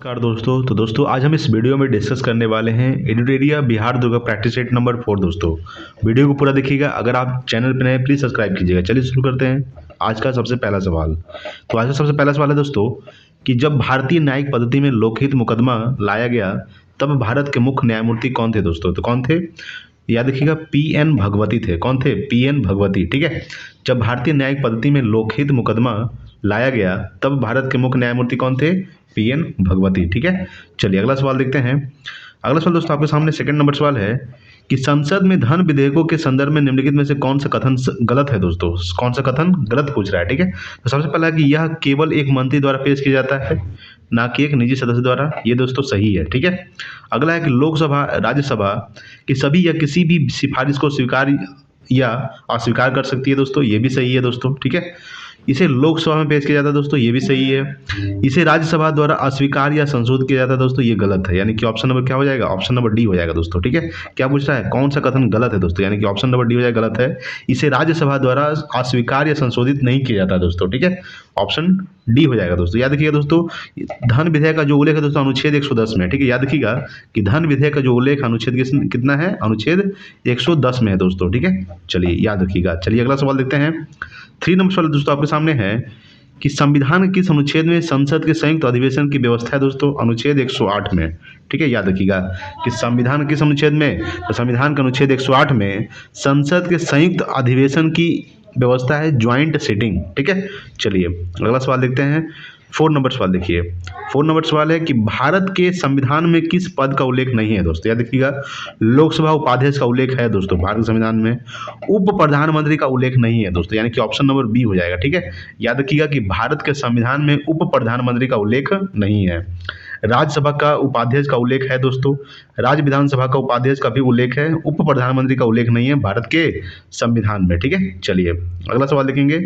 नमस्कार दोस्तों। तो दोस्तों आज हम इस वीडियो में डिस्कस करने वाले हैं एडुटेरिया Bihar Durga practice set number 4। दोस्तों वीडियो को पूरा देखिएगा। अगर आप चैनल पर नए हैं प्लीज़ सब्सक्राइब कीजिएगा। चलिए शुरू करते हैं आज का सबसे पहला सवाल। तो आज का सबसे पहला सवाल है दोस्तों कि जब भारतीय न्यायिक पद्धति में लोकहित मुकदमा लाया गया तब भारत के मुख्य न्यायमूर्ति कौन थे दोस्तों? तो कौन थे? याद रखिएगा, पी.एन. भगवती थे। कौन थे? पी.एन. भगवती। ठीक है। जब भारतीय न्यायिक पद्धति में लोकहित मुकदमा लाया गया तब भारत के मुख्य न्यायमूर्ति कौन थे? पी.एन. भगवती। ठीक है। चलिए अगला सवाल देखते हैं। अगला सवाल दोस्तों आपके सामने सेकंड नंबर सवाल है कि संसद में धन विधेयकों के संदर्भ में निम्नलिखित में से कौन सा कथन गलत है दोस्तों? कौन सा कथन गलत पूछ रहा है? ठीक है। तो सबसे पहला है कि यह केवल एक मंत्री द्वारा पेश किया जाता है, ना कि एक निजी सदस्य द्वारा। ये दोस्तों सही है। ठीक है। अगला है कि लोकसभा राज्यसभा की सभी या किसी भी सिफारिश को स्वीकार या अस्वीकार कर सकती है दोस्तों। ये भी सही है दोस्तों। ठीक है। इसे लोकसभा में पेश किया जाता है दोस्तों। ये भी सही है। इसे राज्यसभा द्वारा अस्वीकार या संशोधित किया जाता है दोस्तों। ये गलत है। यानी कि ऑप्शन नंबर क्या हो जाएगा? ऑप्शन नंबर डी हो जाएगा दोस्तों। ठीक है। क्या पूछ रहा है? कौन सा कथन गलत है दोस्तों? यानी कि ऑप्शन नंबर डी हो जाएगा गलत है। इसे राज्यसभा द्वारा अस्वीकार या संशोधित नहीं किया जाता दोस्तों। ठीक है। ऑप्शन डी हो जाएगा दोस्तों। याद रखिएगा दोस्तों, धन विधेयक का जो उल्लेख है दोस्तों अनुच्छेद 110 में। ठीक है। याद रखिएगा कि धन विधेयक का जो उल्लेख अनुच्छेद कितना है? अनुच्छेद 110 में है दोस्तों। ठीक है। चलिए याद रखिएगा। चलिए अगला सवाल देखते हैं। 3 नंबर सवाल दोस्तों आपके सामने है कि संविधान के किस अनुच्छेद में संसद के संयुक्त अधिवेशन की व्यवस्था है दोस्तों? अनुच्छेद 108 में। ठीक है। याद रखिएगा कि संविधान किस अनुच्छेद में? तो संविधान के अनुच्छेद 108 में संसद के संयुक्त अधिवेशन की व्यवस्था है, ज्वाइंट सिटिंग। ठीक है। चलिए अगला सवाल देखते हैं। 4 नंबर सवाल देखिए। 4 नंबर सवाल है कि भारत के संविधान में किस पद का उल्लेख नहीं है दोस्तों? याद रखिएगा, लोकसभा उपाध्यक्ष का उल्लेख है दोस्तों भारत के संविधान में। उप प्रधानमंत्री का उल्लेख नहीं है दोस्तों। यानी कि ऑप्शन नंबर बी हो जाएगा। ठीक है। याद रखिएगा कि भारत के संविधान में उप प्रधानमंत्री का उल्लेख नहीं है। राज्यसभा का उपाध्यक्ष का उल्लेख है दोस्तों। राज्य विधानसभा का उपाध्यक्ष का भी उल्लेख है। उप प्रधानमंत्री का उल्लेख नहीं है भारत के संविधान में। ठीक है। चलिए अगला सवाल देखेंगे।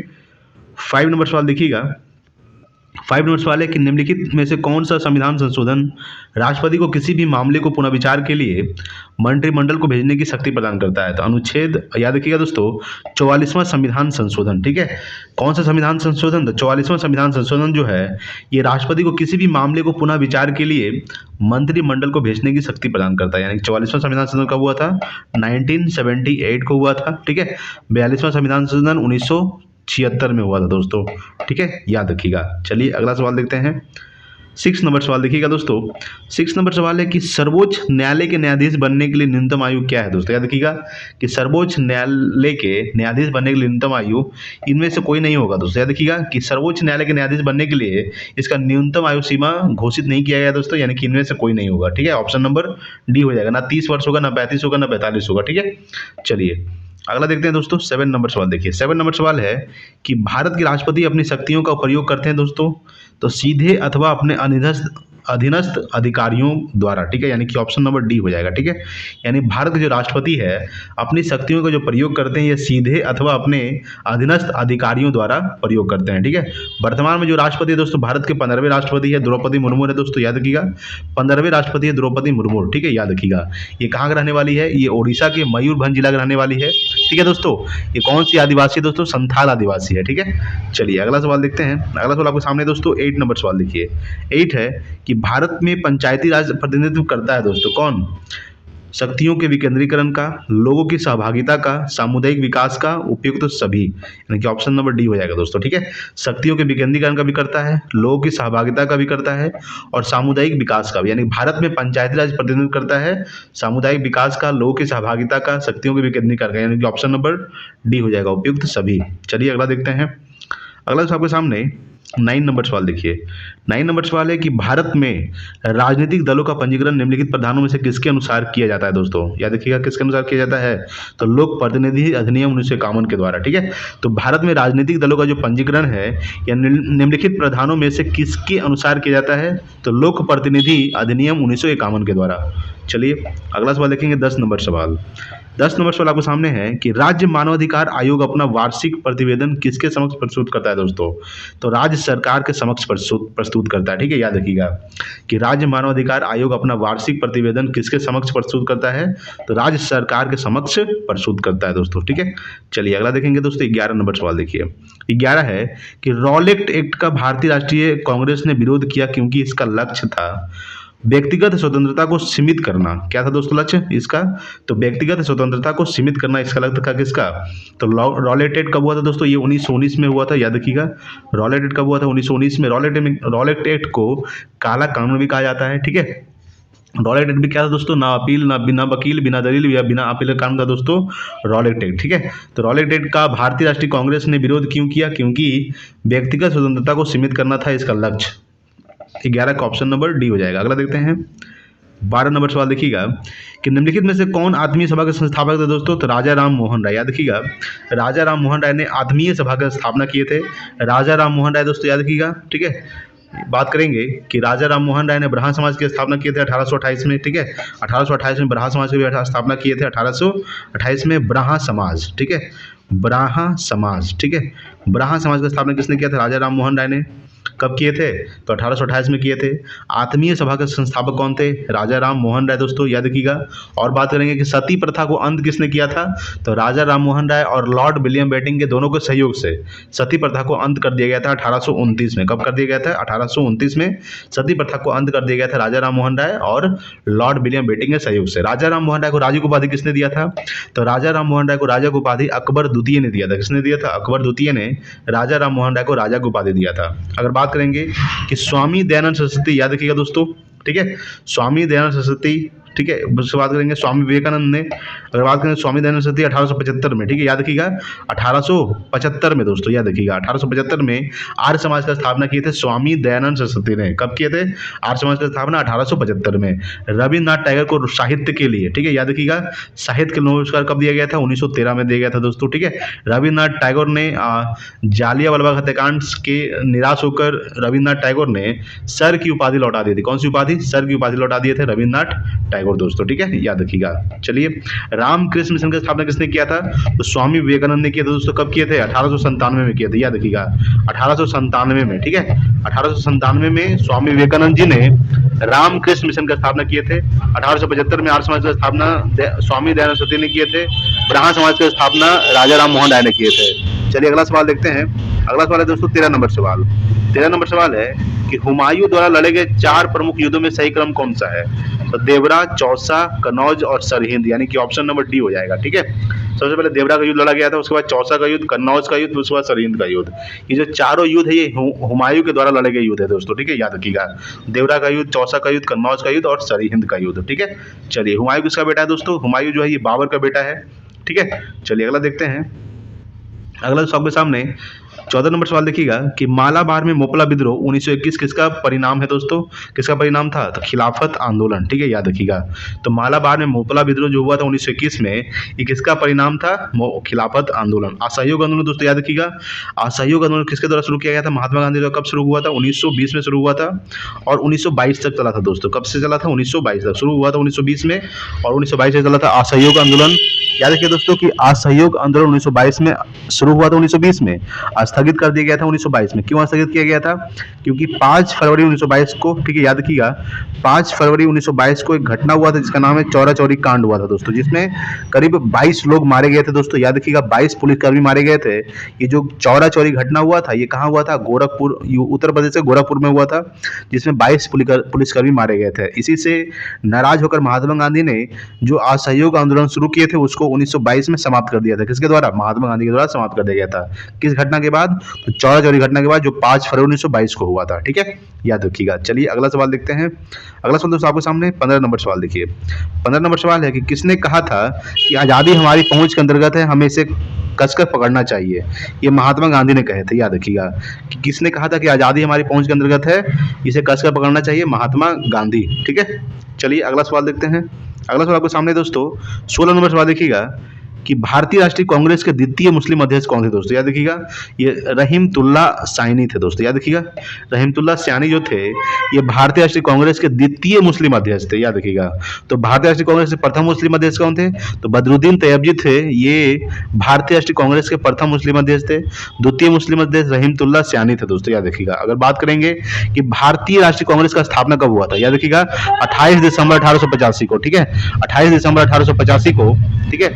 5 नंबर सवाल देखिएगा। 5 नंबर सवाल है कि निम्नलिखित में से कौन सा संविधान संशोधन राष्ट्रपति को किसी भी मामले को पुनः विचार के लिए मंत्रिमंडल को भेजने की शक्ति प्रदान करता है? तो अनुच्छेद याद रखिएगा दोस्तों 44वां संविधान संशोधन। ठीक है। कौन सा संविधान संशोधन? तो 44वां संविधान संशोधन जो है ये राष्ट्रपति को किसी भी मामले को पुनः विचार के लिए मंत्रिमंडल को भेजने की शक्ति प्रदान करता है। यानी 44वां संविधान संशोधन कब हुआ था? 1978 को हुआ था। ठीक है। 42वां संविधान संशोधन 1976 में हुआ था दोस्तों। ठीक है। याद रखिएगा। चलिए अगला सवाल देखते हैं। 6 नंबर सवाल देखिएगा दोस्तों। 6 नंबर सवाल है कि सर्वोच्च न्यायालय के न्यायाधीश बनने के लिए न्यूनतम आयु क्या है दोस्तों? याद रखिएगा कि सर्वोच्च न्यायालय के न्यायाधीश बनने के लिए न्यूनतम आयु इनमें से कोई नहीं होगा दोस्तों। याद रखिएगा कि सर्वोच्च न्यायालय के न्यायाधीश बनने के लिए इसका न्यूनतम आयु सीमा घोषित नहीं किया गया दोस्तों। यानी कि इनमें से कोई नहीं होगा। ठीक है। ऑप्शन नंबर डी हो जाएगा। ना 30 वर्ष होगा, ना 35 होगा, ना 45 होगा। ठीक है। चलिए अगला देखते हैं दोस्तों। 7 नंबर सवाल देखिए। 7 नंबर सवाल है कि भारत के राष्ट्रपति अपनी शक्तियों का प्रयोग करते हैं दोस्तों तो सीधे अथवा अपने अधीनस्थ अधिकारियों द्वारा। ठीक है। यानी कि ऑप्शन नंबर डी हो जाएगा। ठीक है। यानी भारत के जो राष्ट्रपति है अपनी शक्तियों का जो प्रयोग करते हैं ये सीधे अथवा अपने अधीनस्थ अधिकारियों द्वारा प्रयोग करते हैं। ठीक है। वर्तमान में जो राष्ट्रपति है दोस्तों भारत के 15वें राष्ट्रपति है, द्रौपदी मुर्मू है दोस्तों। याद रखिएगा 15वें राष्ट्रपति है द्रौपदी मुर्मू। ठीक है। याद रखिएगा ये कहाँ के रहने वाली है? ये ओडिशा के मयूरभंज जिला के रहने वाली है। ठीक है दोस्तों। ये कौन सी आदिवासी है दोस्तों? संथाल आदिवासी है। ठीक है। चलिए अगला सवाल देखते हैं। अगला सवाल आपके सामने दोस्तों 8 नंबर सवाल देखिए। 8 है कि भारत में पंचायती राज प्रतिनिधित्व करता है दोस्तों कौन? शक्तियों के विकेंद्रीकरण का, लोगों की सहभागिता का, सामुदायिक विकास का, उपयुक्त सभी। यानी कि ऑप्शन नंबर डी हो जाएगा दोस्तों। ठीक है। शक्तियों के विकेंद्रीकरण का भी करता है, लोगों की सहभागिता का भी करता है और सामुदायिक विकास का भी। यानी भारत में पंचायती राज प्रतिनिधित्व करता है सामुदायिक विकास का, लोगों की सहभागिता का, शक्तियों के विकेंद्रीकरण का। यानी कि ऑप्शन नंबर डी हो जाएगा, उपयुक्त सभी। चलिए अगला देखते हैं। अगला आपके सामने 9 नंबर सवाल देखिए। 9 नंबर सवाल है कि भारत में राजनीतिक दलों का पंजीकरण निम्नलिखित प्रावधानों में से किसके अनुसार किया जाता है दोस्तों? याद रखिएगा किसके अनुसार किया जाता है? तो लोक प्रतिनिधि अधिनियम 1951 के द्वारा। ठीक है। तो भारत में राजनीतिक दलों का जो पंजीकरण है या निम्नलिखित प्रावधानों में से किसके अनुसार किया जाता है? तो लोक प्रतिनिधि अधिनियम 1951 के द्वारा। चलिए अगला सवाल देखेंगे। 10 नंबर सवाल। 10 नंबर सवाल आपके सामने है कि राज्य मानवाधिकार आयोग अपना वार्षिक प्रतिवेदन किसके समक्ष प्रस्तुत करता है दोस्तों? तो राज्य सरकार के समक्ष प्रस्तुत करता है। ठीक है, याद रखिएगा कि राज्य मानवाधिकार आयोग अपना वार्षिक प्रतिवेदन किसके समक्ष प्रस्तुत करता है? तो राज्य सरकार के समक्ष प्रस्तुत करता है दोस्तों। ठीक है, चलिए अगला देखेंगे दोस्तों। 11 नंबर सवाल देखिए। 11 है कि रॉलेट एक्ट का भारतीय राष्ट्रीय कांग्रेस ने विरोध किया क्योंकि इसका लक्ष्य था व्यक्तिगत स्वतंत्रता को सीमित करना। क्या था दोस्तों लक्ष्य इसका? तो व्यक्तिगत स्वतंत्रता को सीमित करना इसका लक्ष्य था। किसका? तो रॉलेट एक्ट कब हुआ था दोस्तों? ये 1919 में हुआ था, याद रखिएगा। रॉलेट एक्ट कब हुआ था? 1919 में। रॉलेट एक्ट को काला कानून भी कहा जाता है। ठीक है, रॉलेट एक्ट भी क्या था दोस्तों? ना अपील, ना बिना वकील, बिना दलील या बिना अपील का कानून था दोस्तों रॉलेट एक्ट। ठीक है, तो रॉलेट एक्ट का भारतीय राष्ट्रीय कांग्रेस ने विरोध क्यों किया? क्योंकि व्यक्तिगत स्वतंत्रता को सीमित करना था इसका लक्ष्य। 11 का ऑप्शन नंबर डी हो जाएगा। अगला देखते हैं 12 नंबर सवाल देखिएगा कि निम्नलिखित में से कौन आत्मीय सभा के संस्थापक थे दोस्तों? तो राजा राम मोहन राय। याद रखिएगा, राजा राम मोहन राय ने आत्मीय सभा की स्थापना किए थे। राजा राम मोहन राय दोस्तों, याद रखिएगा। ठीक है, बात करेंगे कि राजा राम मोहन राय ने ब्रह्मा समाज की स्थापना किए थे 1828 में। ठीक है, 1828 में ब्रह्मा समाज की भी स्थापना किए थे। 1828 में ब्रह्मा समाज। ठीक है, ब्रह्मा समाज। ठीक है, ब्रह्मा समाज की स्थापना किसने किया था? राजा राम मोहन राय ने। कब किए थे? तो 1828 में किए थे। आत्मीय सभा के संस्थापक कौन थे? राजा राम मोहन राय दोस्तों, याद रखिएगा। और बात करेंगे कि सती प्रथा को अंत किसने किया था? तो राजा राम मोहन राय और लॉर्ड विलियम बेंटिंक के दोनों के सहयोग से सती प्रथा को अंत कर दिया गया था 1829 में। कब कर दिया गया था? 1829 में सती प्रथा को अंत कर दिया गया था राजा राम मोहन राय और लॉर्ड विलियम बेंटिंक के सहयोग से। राजा राम मोहन राय को राजा की उपाधि किसने दिया था? तो राजा राम मोहन राय को राजा की उपाधि अकबर द्वितीय ने दिया था। किसने दिया था? अकबर द्वितीय ने राजा राम मोहन राय को राजा की उपाधि दिया था। अगर बात करेंगे कि स्वामी दयानंद सरस्वती, याद रखिएगा दोस्तों। ठीक है, स्वामी दयानंद सरस्वती। ठीक है, उससे बात करेंगे स्वामी विवेकानंद ने। अगर बात करें स्वामी दयानंद सरस्वती 1875 में। ठीक है, याद रखिएगा 1875 में दोस्तों, याद रखिएगा 1875 में आर्य समाज का स्थापना किए थे स्वामी दयानंद सरस्वती ने। कब किए थे? आर्य समाज की स्थापना 1875 में। रविन्द्रनाथ टैगोर को साहित्य के लिए, ठीक है, याद रखिएगा, साहित्य के नोबेल पुरस्कार कब दिया गया था? 1913 में दिया गया था दोस्तों। ठीक है, रविन्द्रनाथ टैगोर ने जालियांवाला बाग हत्याकांड के निराश होकर रविन्द्रनाथ टैगोर ने सर की उपाधि लौटा दी थी। कौन सी उपाधि? सर की उपाधि लौटा दिए थे रविन्द्रनाथ टैगोर दोस्तों। ठीक है, याद रखिएगा। चलिए, रामकृष्ण मिशन की स्थापना किसने किया था? तो स्वामी विवेकानंद ने किया था दोस्तों। कब किए थे? 1897 में किए थे, याद रखिएगा 1897 में। ठीक है, 1897 में स्वामी विवेकानंद जी ने रामकृष्ण मिशन की स्थापना किए थे। 1875 में आर्य समाज की स्थापना स्वामी दयानंद सरस्वती ने किए थे। ब्रह्मा समाज की स्थापना राजा राम मोहन राय ने किए थे। चलिए अगला सवाल देखते हैं। अगला सवाल है दोस्तों 13 नंबर सवाल। 13 नंबर सवाल है कि हुमायूं द्वारा लड़े गए 4 प्रमुख युद्धों में सही क्रम कौन सा है? तो देवरा, चौसा, कन्नौज और सरहिंद, यानी कि ऑप्शन नंबर डी हो जाएगा। ठीक है, सबसे पहले देवरा का युद्ध लड़ा गया था, उसके बाद चौसा का युद्ध, कन्नौज का युद्ध, उसके बाद सरहिंद का युद्ध। ये जो चारों युद्ध है ये हुमायूं के द्वारा लड़े गए युद्ध है दोस्तों। ठीक है, याद रखिएगा, देवरा का युद्ध, चौसा का युद्ध, कन्नौज का युद्ध और सरहिंद का युद्ध। ठीक है, चलिए, हुमायूं किसका बेटा है दोस्तों? हुमायूं जो है ये बाबर का बेटा है। ठीक है, चलिए अगला देखते हैं। अगला सबके सामने 14 नंबर सवाल देखिएगा कि मालाबार में मोपला विद्रोह 1921 किसका परिणाम है दोस्तों? किसका परिणाम था? तो खिलाफत आंदोलन। ठीक है, याद रखिएगा। तो मालाबार में मोपला विद्रोह जो हुआ था 1921 में, ये किसका परिणाम था? खिलाफत आंदोलन। असहयोग आंदोलन दोस्तों, याद रखिएगा। असहयोग आंदोलन किसके द्वारा शुरू किया गया था? महात्मा गांधी द्वारा। कब शुरू हुआ था? 1920 में शुरू हुआ था और 1922 तक चला था दोस्तों। कब से चला था? 1922 तक शुरू हुआ था 1920 में और 1922 से चला था असहयोग आंदोलन। याद रखिए दोस्तों कि असहयोग आंदोलन 1922 में शुरू हुआ था, 1920 में स्थगित कर दिया गया था 1922 में। क्यों स्थगित किया गया था? क्योंकि 5 फरवरी 1922 को, ठीक है, याद रखिएगा, 5 फरवरी 1922 को एक घटना हुआ था जिसका नाम है चौरा चौरी कांड हुआ था दोस्तों, जिसमें करीब 22 लोग मारे गए थे दोस्तों। याद रखिएगा 22 पुलिसकर्मी मारे गए थे। ये जो चौरा चौरी घटना हुआ था ये कहाँ हुआ था? गोरखपुर, उत्तर प्रदेश से गोरखपुर में हुआ था, जिसमें 22 पुलिसकर्मी मारे गए थे। इसी से नाराज होकर महात्मा गांधी ने जो असहयोग आंदोलन शुरू किए थे उसको 1922 में समाप्त कर दिया था। किसके द्वारा? महात्मा गांधी के द्वारा समाप्त कर दिया गया था। किस घटना के बाद? तो चौरा चौरी घटना के बाद जो 5 फरवरी 1922 को हुआ था। ठीक है, याद रखिएगा। चलिए अगला सवाल देखते हैं। अगला सवाल दोस्तों आपके सामने 15 नंबर सवाल देखिए। 15 नंबर सवाल है कि किसने कहा था कि आज़ादी हमारी पहुंच के अंतर्गत है, हमें इसे कसकर पकड़ना चाहिए? ये महात्मा गांधी ने कहे थे। याद रखिएगा कि किसने कहा था कि आज़ादी हमारी पहुंच के अंतर्गत है, इसे कसकर पकड़ना चाहिए? महात्मा गांधी। ठीक है, चलिए अगला सवाल देखते हैं। अगला सवाल आपके सामने दोस्तों 16 नंबर सवाल देखिएगा कि भारतीय राष्ट्रीय कांग्रेस के द्वितीय मुस्लिम अध्यक्ष कौन थे दोस्तों, याद रखिएगा। ये रहीमतुल्ला साइनी थे दोस्तों, याद रखिएगा। रहीमतुल्ला साइनी जो थे ये भारतीय राष्ट्रीय कांग्रेस के द्वितीय मुस्लिम अध्यक्ष थे, याद रखिएगा। तो भारतीय राष्ट्रीय कांग्रेस के प्रथम मुस्लिम अध्यक्ष कौन थे, तो बदरुद्दीन तैयबजी थे, ये भारतीय राष्ट्रीय कांग्रेस के प्रथम मुस्लिम अध्यक्ष थे। द्वितीय मुस्लिम अध्यक्ष रहीमतुल्ला साइनी थे दोस्तों, याद रखिएगा। अगर बात करेंगे कि भारतीय राष्ट्रीय कांग्रेस का स्थापना कब हुआ था, याद रखिएगा 28 दिसंबर 1885 को, ठीक है। 28 दिसंबर 1885 को, ठीक है।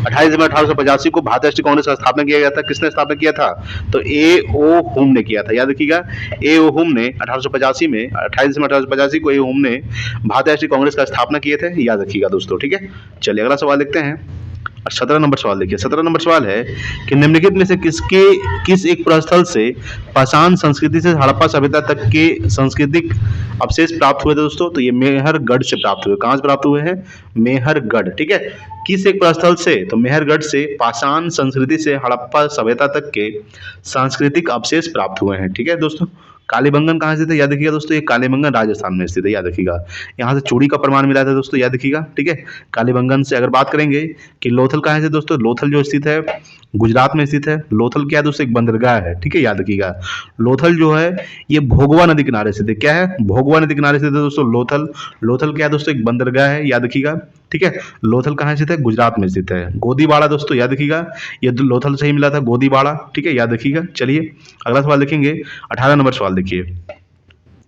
28 दिसंबर 1885 को भारतीय राष्ट्रीय कांग्रेस का स्थापना किया गया था। किसने स्थापना किया था, तो ए ओ हुम ने किया था, याद रखिएगा। ए ओ हुम ने 1885 में, 28 दिसंबर 1885 को ए ओ हुम ने भारतीय राष्ट्रीय कांग्रेस का स्थापना किए थे, याद रखिएगा दोस्तों, ठीक है। चलिए अगला सवाल देखते हैं। 17 नंबर सवाल देखिए। 17 नंबर सवाल है कि निम्नलिखित में से किस एक प्रस्थल से पाषाण संस्कृति से हड़प्पा सभ्यता तक के सांस्कृतिक अवशेष प्राप्त हुए थे दोस्तों, तो ये मेहरगढ़ से प्राप्त हुए। कहां से प्राप्त हुए हैं, मेहरगढ़, ठीक है। किस एक प्रस्थल से, तो मेहरगढ़ से पाषाण संस्कृति से हड़प्पा सभ्यता तक के सांस्कृतिक अवशेष प्राप्त हुए हैं, ठीक है दोस्तों। कालीबंगन कहाँ स्थित है, याद रखिएगा दोस्तों, ये कालीबंगन राजस्थान में स्थित है, याद रखिएगा। यहाँ से चूड़ी का प्रमाण मिला था दोस्तों, याद रखिएगा, ठीक है। कालीबंगन से अगर बात करेंगे कि लोथल कहाँ है दोस्तों, लोथल जो स्थित है गुजरात में स्थित है। लोथल क्या है दोस्तों, एक बंदरगाह है, ठीक है, याद रखिएगा। लोथल जो है ये भोगवा नदी किनारे स्थित है। क्या है, भोगवा नदी किनारे स्थित है दोस्तों लोथल। लोथल क्या है दोस्तों, एक बंदरगाह है, याद रखिएगा, ठीक है। लोथल कहाँ स्थित है, गुजरात में स्थित है। गोदीबाड़ा दोस्तों, याद रखिएगा, ये लोथल से ही मिला था गोदीबाड़ा, ठीक है, याद रखिएगा। चलिए अगला सवाल देखेंगे। 18 नंबर सवाल देखिए।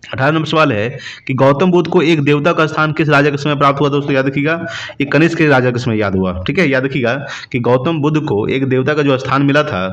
18 नंबर सवाल है कि गौतम बुद्ध को एक देवता का स्थान किस राजा के समय प्राप्त हुआ दोस्तों, याद रखिएगा। ये कनिष्क के राजा के समय याद हुआ, ठीक है, याद रखिएगा कि गौतम बुद्ध को एक देवता का जो स्थान मिला था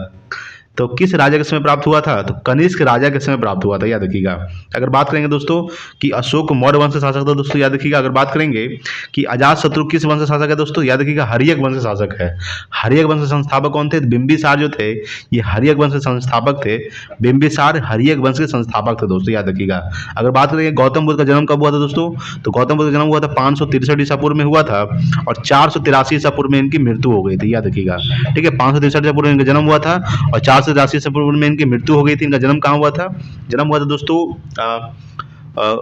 तो किस राजा के समय प्राप्त हुआ था, तो कनिष्क राजा के समय प्राप्त हुआ था, याद रखिएगा। अगर बात करेंगे दोस्तों कि अशोक मौर्य वंश का शासक था दोस्तों, याद रखिएगा। अगर बात करेंगे कि अजातशत्रु किस वंश का शासक है दोस्तों, याद रखिएगा हर्यक वंश का शासक है। हर्यक वंश के संस्थापक कौन थे, बिंबिसार जो थे ये हर्यक वंश के संस्थापक थे। बिंबिसार हर्यक वंश के संस्थापक थे दोस्तों, याद रखिएगा। अगर बात करेंगे गौतम बुद्ध का जन्म कब हुआ था दोस्तों, तो गौतम बुद्ध का जन्म हुआ था 563 ईसा पूर्व में हुआ था और 483 ईसा पूर्व में इनकी मृत्यु हो गई थी, याद रखिएगा, ठीक है। 563 ईसा पूर्व में इनका जन्म हुआ था और 483 ईसा पूर्व में इनकी मृत्यु हो गई थी। इनका जन्म कहाँ हुआ था, जन्म हुआ था दोस्तों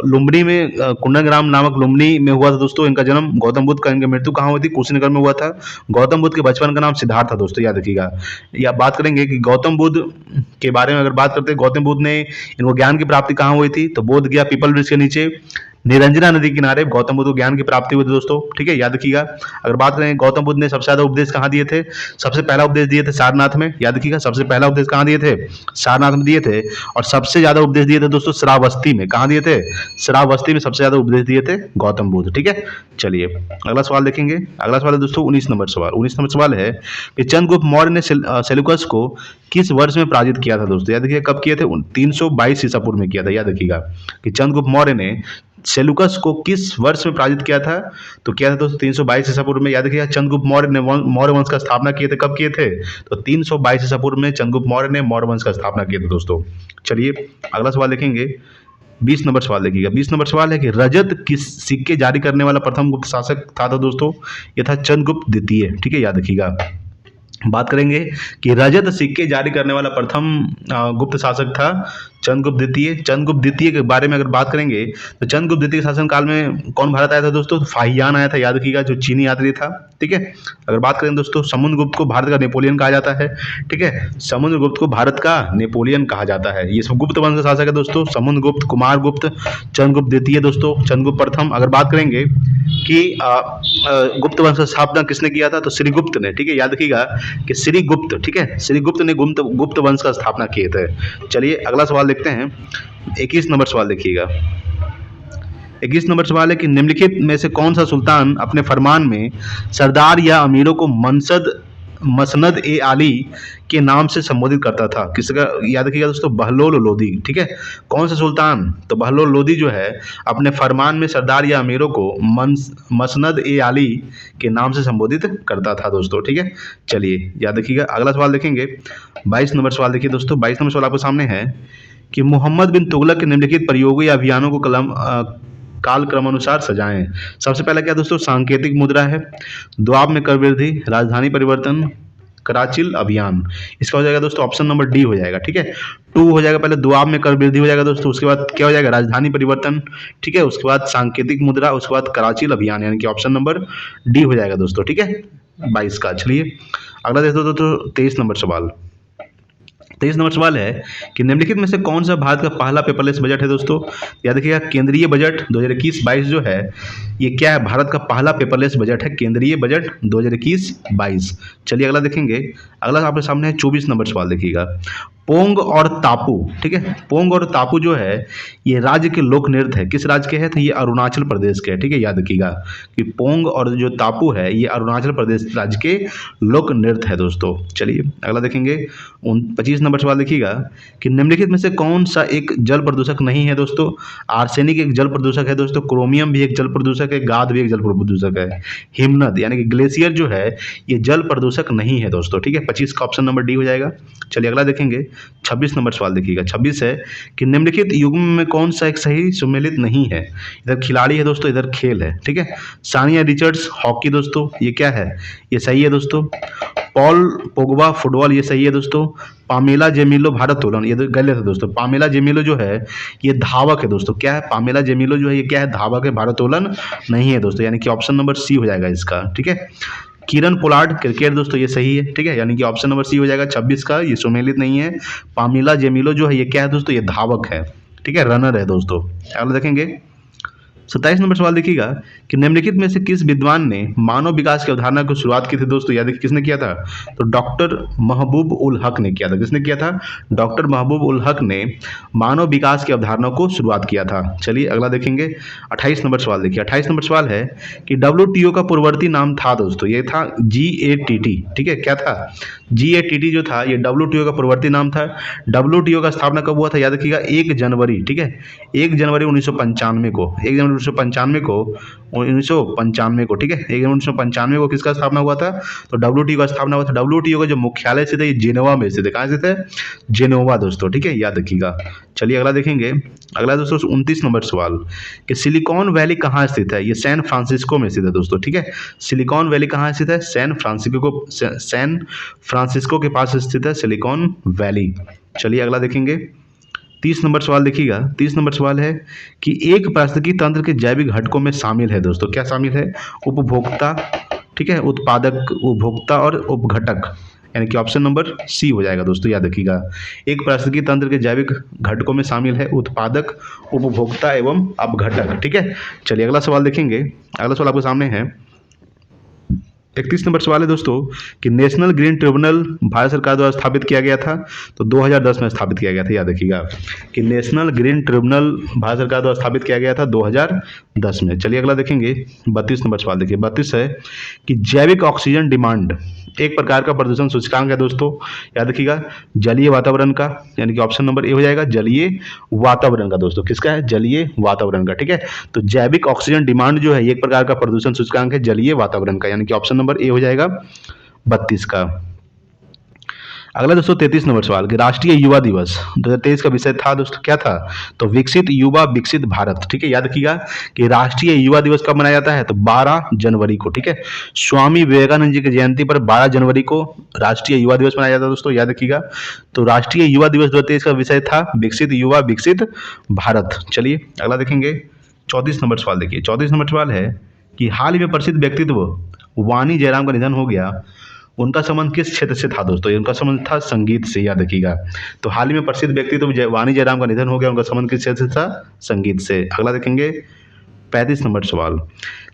लुम्बिनी में, कुंडग्राम नामक लुम्बिनी में हुआ था दोस्तों इनका जन्म। गौतम बुद्ध का इनकी मृत्यु कहाँ हुई थी, कुशीनगर में हुआ था। गौतम बुद्ध के बचपन का नाम सिद्धार्थ था दोस्तों, याद रखिएगा। या बात करेंगे कि गौतम बुद्ध के बारे में अगर बात करते हैं, गौतम बुद्ध ने इनको ज्ञान की प्राप्ति कहाँ हुई थी, तो बोध गया पीपल वृक्ष के नीचे निरंजना नदी के किनारे गौतम बुद्ध को ज्ञान की प्राप्ति हुई थी दोस्तों, ठीक है, याद रखिएगा। अगर बात करें गौतम बुद्ध ने सबसे ज्यादा उपदेश कहाँ दिए थे, सबसे पहला उपदेश दिए थे सारनाथ में, याद रखिएगा। सबसे पहला उपदेश कहाँ दिए थे, सारनाथ में दिए थे। और सबसे ज्यादा उपदेश दिए थे दोस्तों श्रावस्ती में। कहाँ दिए थे, श्रावस्ती में सबसे ज्यादा उपदेश दिए थे गौतम बुद्ध, ठीक है। चलिए अगला सवाल देखेंगे। अगला सवाल है दोस्तों 19 नंबर सवाल। 19 नंबर सवाल है कि चंद्रगुप्त मौर्य ने सेल्यूकस को किस वर्ष में पराजित किया था दोस्तों, याद रखिए। कब किए थे, 322 ईसा पूर्व में किया था, याद रखिएगा कि चंद्रगुप्त मौर्य ने सेल्यूकस को किस वर्ष में पराजित किया था, तो किया था दोस्तों 322 ईसा पूर्व में, याद रखिएगा। चंद्रगुप्त मौर्य ने मौर्य वंश का स्थापना किए थे, कब किए थे, तो 322 ईसा पूर्व में चंद्रगुप्त मौर्य ने मौर्य वंश का स्थापना किए थे दोस्तों। चलिए अगला सवाल देखेंगे। 20 नंबर सवाल देखिएगा। 20 नंबर सवाल है कि रजत किस सिक्के जारी करने वाला प्रथम गुप्त शासक था दोस्तों, ये था चंद्रगुप्त द्वितीय, ठीक है, याद रखिएगा। बात करेंगे कि रजत सिक्के जारी करने वाला प्रथम गुप्त शासक था चंद्रगुप्त द्वितीय। चंद्रगुप्त द्वितीय के बारे में अगर बात करेंगे तो चंद्रगुप्त द्वितीय के शासन काल में कौन भारत आया था दोस्तों, तो फाहियान आया था, याद रखिएगा, जो चीनी यात्री था, ठीक है। अगर बात करें दोस्तों समुद्रगुप्त को भारत का नेपोलियन कहा जाता है, ठीक है। समुद्रगुप्त को भारत का नेपोलियन कहा जाता है। ये सब गुप्त वंश का शासक है दोस्तों, समुद्रगुप्त, कुमारगुप्त, चंद्रगुप्त द्वितीय दोस्तों, चंद्रगुप्त प्रथम। अगर बात करेंगे कि गुप्त वंश का स्थापना किसने किया था, तो श्रीगुप्त ने, ठीक है, याद रखिएगा कि श्रीगुप्त, ठीक है, श्रीगुप्त ने गुप्त वंश का स्थापना किए थे। चलिए अगला सवाल देखते हैं। 21 नंबर सवाल देखिएगा। 21 नंबर सवाल है कि निम्नलिखित में से कौन सा सुल्तान अपने फरमान में सरदार या अमीरों को मसनद ए आली के नाम से संबोधित करता था, किसका, याद रखिएगा दोस्तों, बहलोल लोदी, ठीक है। कौन सा सुल्तान, तो बहलोल लोदी जो है अपने फरमान में सरदार या अमीरों को मसनद ए आली के नाम से संबोधित करता था दोस्तों, ठीक है। चलिए याद रखिएगा। अगला सवाल देखेंगे। 22 नंबर सवाल देखिए दोस्तों। 22 नंबर सवाल आपके सामने है कि मोहम्मद बिन तुगलक के निम्नलिखित प्रयोगों या अभियानों को काल क्रमानुसार सजाएं। सबसे पहला क्या दोस्तों, सांकेतिक मुद्रा है, द्वाब में कर वृद्धि, राजधानी परिवर्तन, कराचिल अभियान। इसका हो जाएगा दोस्तों ऑप्शन नंबर डी हो जाएगा। ठीक है, 2 हो जाएगा, पहले दुआब में कर वृद्धि हो जाएगा दोस्तों, उसके बाद क्या हो जाएगा, राजधानी परिवर्तन। ठीक है, उसके बाद सांकेतिक मुद्रा, उसके बाद कराचिल अभियान, यानी कि ऑप्शन नंबर डी हो जाएगा दोस्तों। ठीक है, 22 का। चलिए अगला देख दो दोस्तों 23 नंबर सवाल। 23 नंबर सवाल है कि निम्नलिखित में से कौन सा भारत का पहला पेपरलेस बजट है दोस्तों। याद रखिएगा, केंद्रीय बजट 2021-22 जो है ये क्या है, भारत का पहला पेपरलेस बजट है, केंद्रीय बजट 2021-22। चलिए अगला देखेंगे। अगला आपके सामने है 24 नंबर सवाल, देखिएगा। पोंग और तापू, ठीक है, पोंग और तापू जो है ये राज्य के लोक नृत्य है, किस राज्य के है, तो ये अरुणाचल प्रदेश के है। ठीक है, याद रखिएगा कि पोंग और जो तापू है ये अरुणाचल प्रदेश राज्य के लोक नृत्य है दोस्तों। चलिए अगला देखेंगे 25 नंबर सवाल, देखिएगा कि निम्नलिखित में से कौन सा एक जल प्रदूषक नहीं है दोस्तों। आर्सेनिक एक जल प्रदूषक है दोस्तों, क्रोमियम भी एक जल प्रदूषक है, गाद भी एक जल प्रदूषक है, हिमनद यानी कि ग्लेशियर जो है ये जल प्रदूषक नहीं है दोस्तों। ठीक है, 25 का ऑप्शन नंबर डी हो जाएगा। चलिए अगला देखेंगे 26 नंबर सवाल, देखिएगा। 26 है कि निम्नलिखित युग्म में कौन सा एक सही सुमेलित नहीं है। इधर खिलाड़ी है दोस्तों, इधर खेल है। ठीक है, सानिया रिचर्ड्स हॉकी दोस्तों, ये क्या है, ये सही है दोस्तों। पॉल पोगबा फुटबॉल, ये सही है दोस्तों। पामेला जेमिलो भारोत्तोलन, ये गलत है दोस्तों। पामेला जेमिलो जो है ये धावक है दोस्तों। क्या है, पामेला जेमिलो जो है ये क्या है, धावक है, भारोत्तोलन नहीं है दोस्तों, यानी कि ऑप्शन नंबर सी हो जाएगा इसका। ठीक है, किरण पोलार्ड क्रिकेट दोस्तों, ये सही है। ठीक है, यानी कि ऑप्शन नंबर सी हो जाएगा 26 का, ये सुमेलित नहीं है। पामेला जेमिलो जो है ये क्या है दोस्तों, ये धावक है। ठीक है, रनर है दोस्तों। अगला देखेंगे 27 नंबर सवाल, देखिएगा कि निम्नलिखित में से किस विद्वान ने मानव विकास की अवधारणा की शुरुआत की थी दोस्तों। याद किसने किया था, तो डॉक्टर महबूब उल हक ने किया था। किसने किया था, डॉक्टर महबूब उल हक ने मानव विकास की अवधारणा को शुरुआत किया था। चलिए अगला देखेंगे 28 नंबर सवाल, देखिए 28 नंबर सवाल है कि WTO का पूर्ववर्ती नाम था दोस्तों, ये था GATT। ठीक है, क्या था, GATT जो था ये WTO का पूर्ववर्ती नाम था। WTO का स्थापना कब हुआ था, याद रखिएगा 1 जनवरी। ठीक है, 1 जनवरी 1995 को, 1 जनवरी 1995 को, 1995 को। ठीक है, 1 जनवरी 1995 को किसका स्थापना हुआ था, तो WTO का स्थापना हुआ था। WTO का जो मुख्यालय स्थित है ये जेनेवा में स्थित है। कहाँ स्थित है, जेनेवा दोस्तों। ठीक है, याद रखिएगा। चलिए अगला देखेंगे। अगला दोस्तों 29 नंबर सवाल कि सिलिकॉन वैली कहाँ स्थित है, ये सैन फ्रांसिस्को में स्थित है दोस्तों। ठीक है, सिलिकॉन वैली कहाँ स्थित है, सैन फ्रांसिस्को के पास स्थित है सिलिकॉन वैली। चलिए अगला देखेंगे 30 नंबर सवाल, देखिएगा। 30 नंबर सवाल है कि एक पारिस्थितिकी तंत्र के जैविक घटकों में शामिल है दोस्तों, क्या शामिल है, उपभोक्ता, ठीक है, उत्पादक, उपभोक्ता और उपघटक, यानी कि ऑप्शन नंबर सी हो जाएगा दोस्तों। याद रखिएगा, एक पारिस्थितिकी तंत्र के जैविक घटकों में शामिल है उत्पादक, उपभोक्ता एवं अपघटक। ठीक है, चलिए अगला सवाल देखेंगे। अगला सवाल आपके सामने है 31 नंबर सवाल है दोस्तों कि नेशनल ग्रीन ट्रिब्यूनल भारत सरकार द्वारा स्थापित किया गया था, तो 2010 में स्थापित किया गया था। याद रखिएगा कि नेशनल ग्रीन ट्रिब्यूनल भारत सरकार द्वारा स्थापित किया गया था 2010 में। चलिए अगला देखेंगे 32 नंबर सवाल, देखिए 32 है कि जैविक ऑक्सीजन डिमांड एक प्रकार का प्रदूषण सूचकांक है दोस्तों। याद रखिएगा, जलीय वातावरण का, यानी कि ऑप्शन नंबर ए हो जाएगा, जलीय वातावरण का दोस्तों। किसका है, जलीय वातावरण का। ठीक है, तो जैविक ऑक्सीजन डिमांड जो है एक प्रकार का प्रदूषण सूचकांक है जलीय वातावरण का, यानी कि ऑप्शन नंबर ए हो जाएगा 32 का। अगला दोस्तों 33 नंबर सवाल कि राष्ट्रीय युवा दिवस 2023 का विषय था दोस्तों, क्या था, तो विकसित युवा विकसित भारत। ठीक है, याद रखिएगा कि राष्ट्रीय युवा दिवस कब मनाया जाता है, तो 12 जनवरी को। ठीक है, स्वामी विवेकानंद जी की जयंती पर 12 जनवरी को राष्ट्रीय युवा दिवस मनाया जाता है दोस्तों। याद रखिएगा, तो राष्ट्रीय युवा दिवस 2023 का विषय था विकसित युवा विकसित भारत। चलिए अगला देखेंगे 34 नंबर सवाल, देखिए 34 नंबर सवाल है कि हाल ही में प्रसिद्ध व्यक्तित्व वाणी जयराम का निधन हो गया, उनका संबंध किस क्षेत्र से था दोस्तों, उनका संबंध था संगीत से। याद रखिएगा, तो हाल ही में प्रसिद्ध व्यक्तित्व वाणी जयराम का निधन हो गया, उनका संबंध किस क्षेत्र से था, संगीत से। अगला देखेंगे 35 नंबर सवाल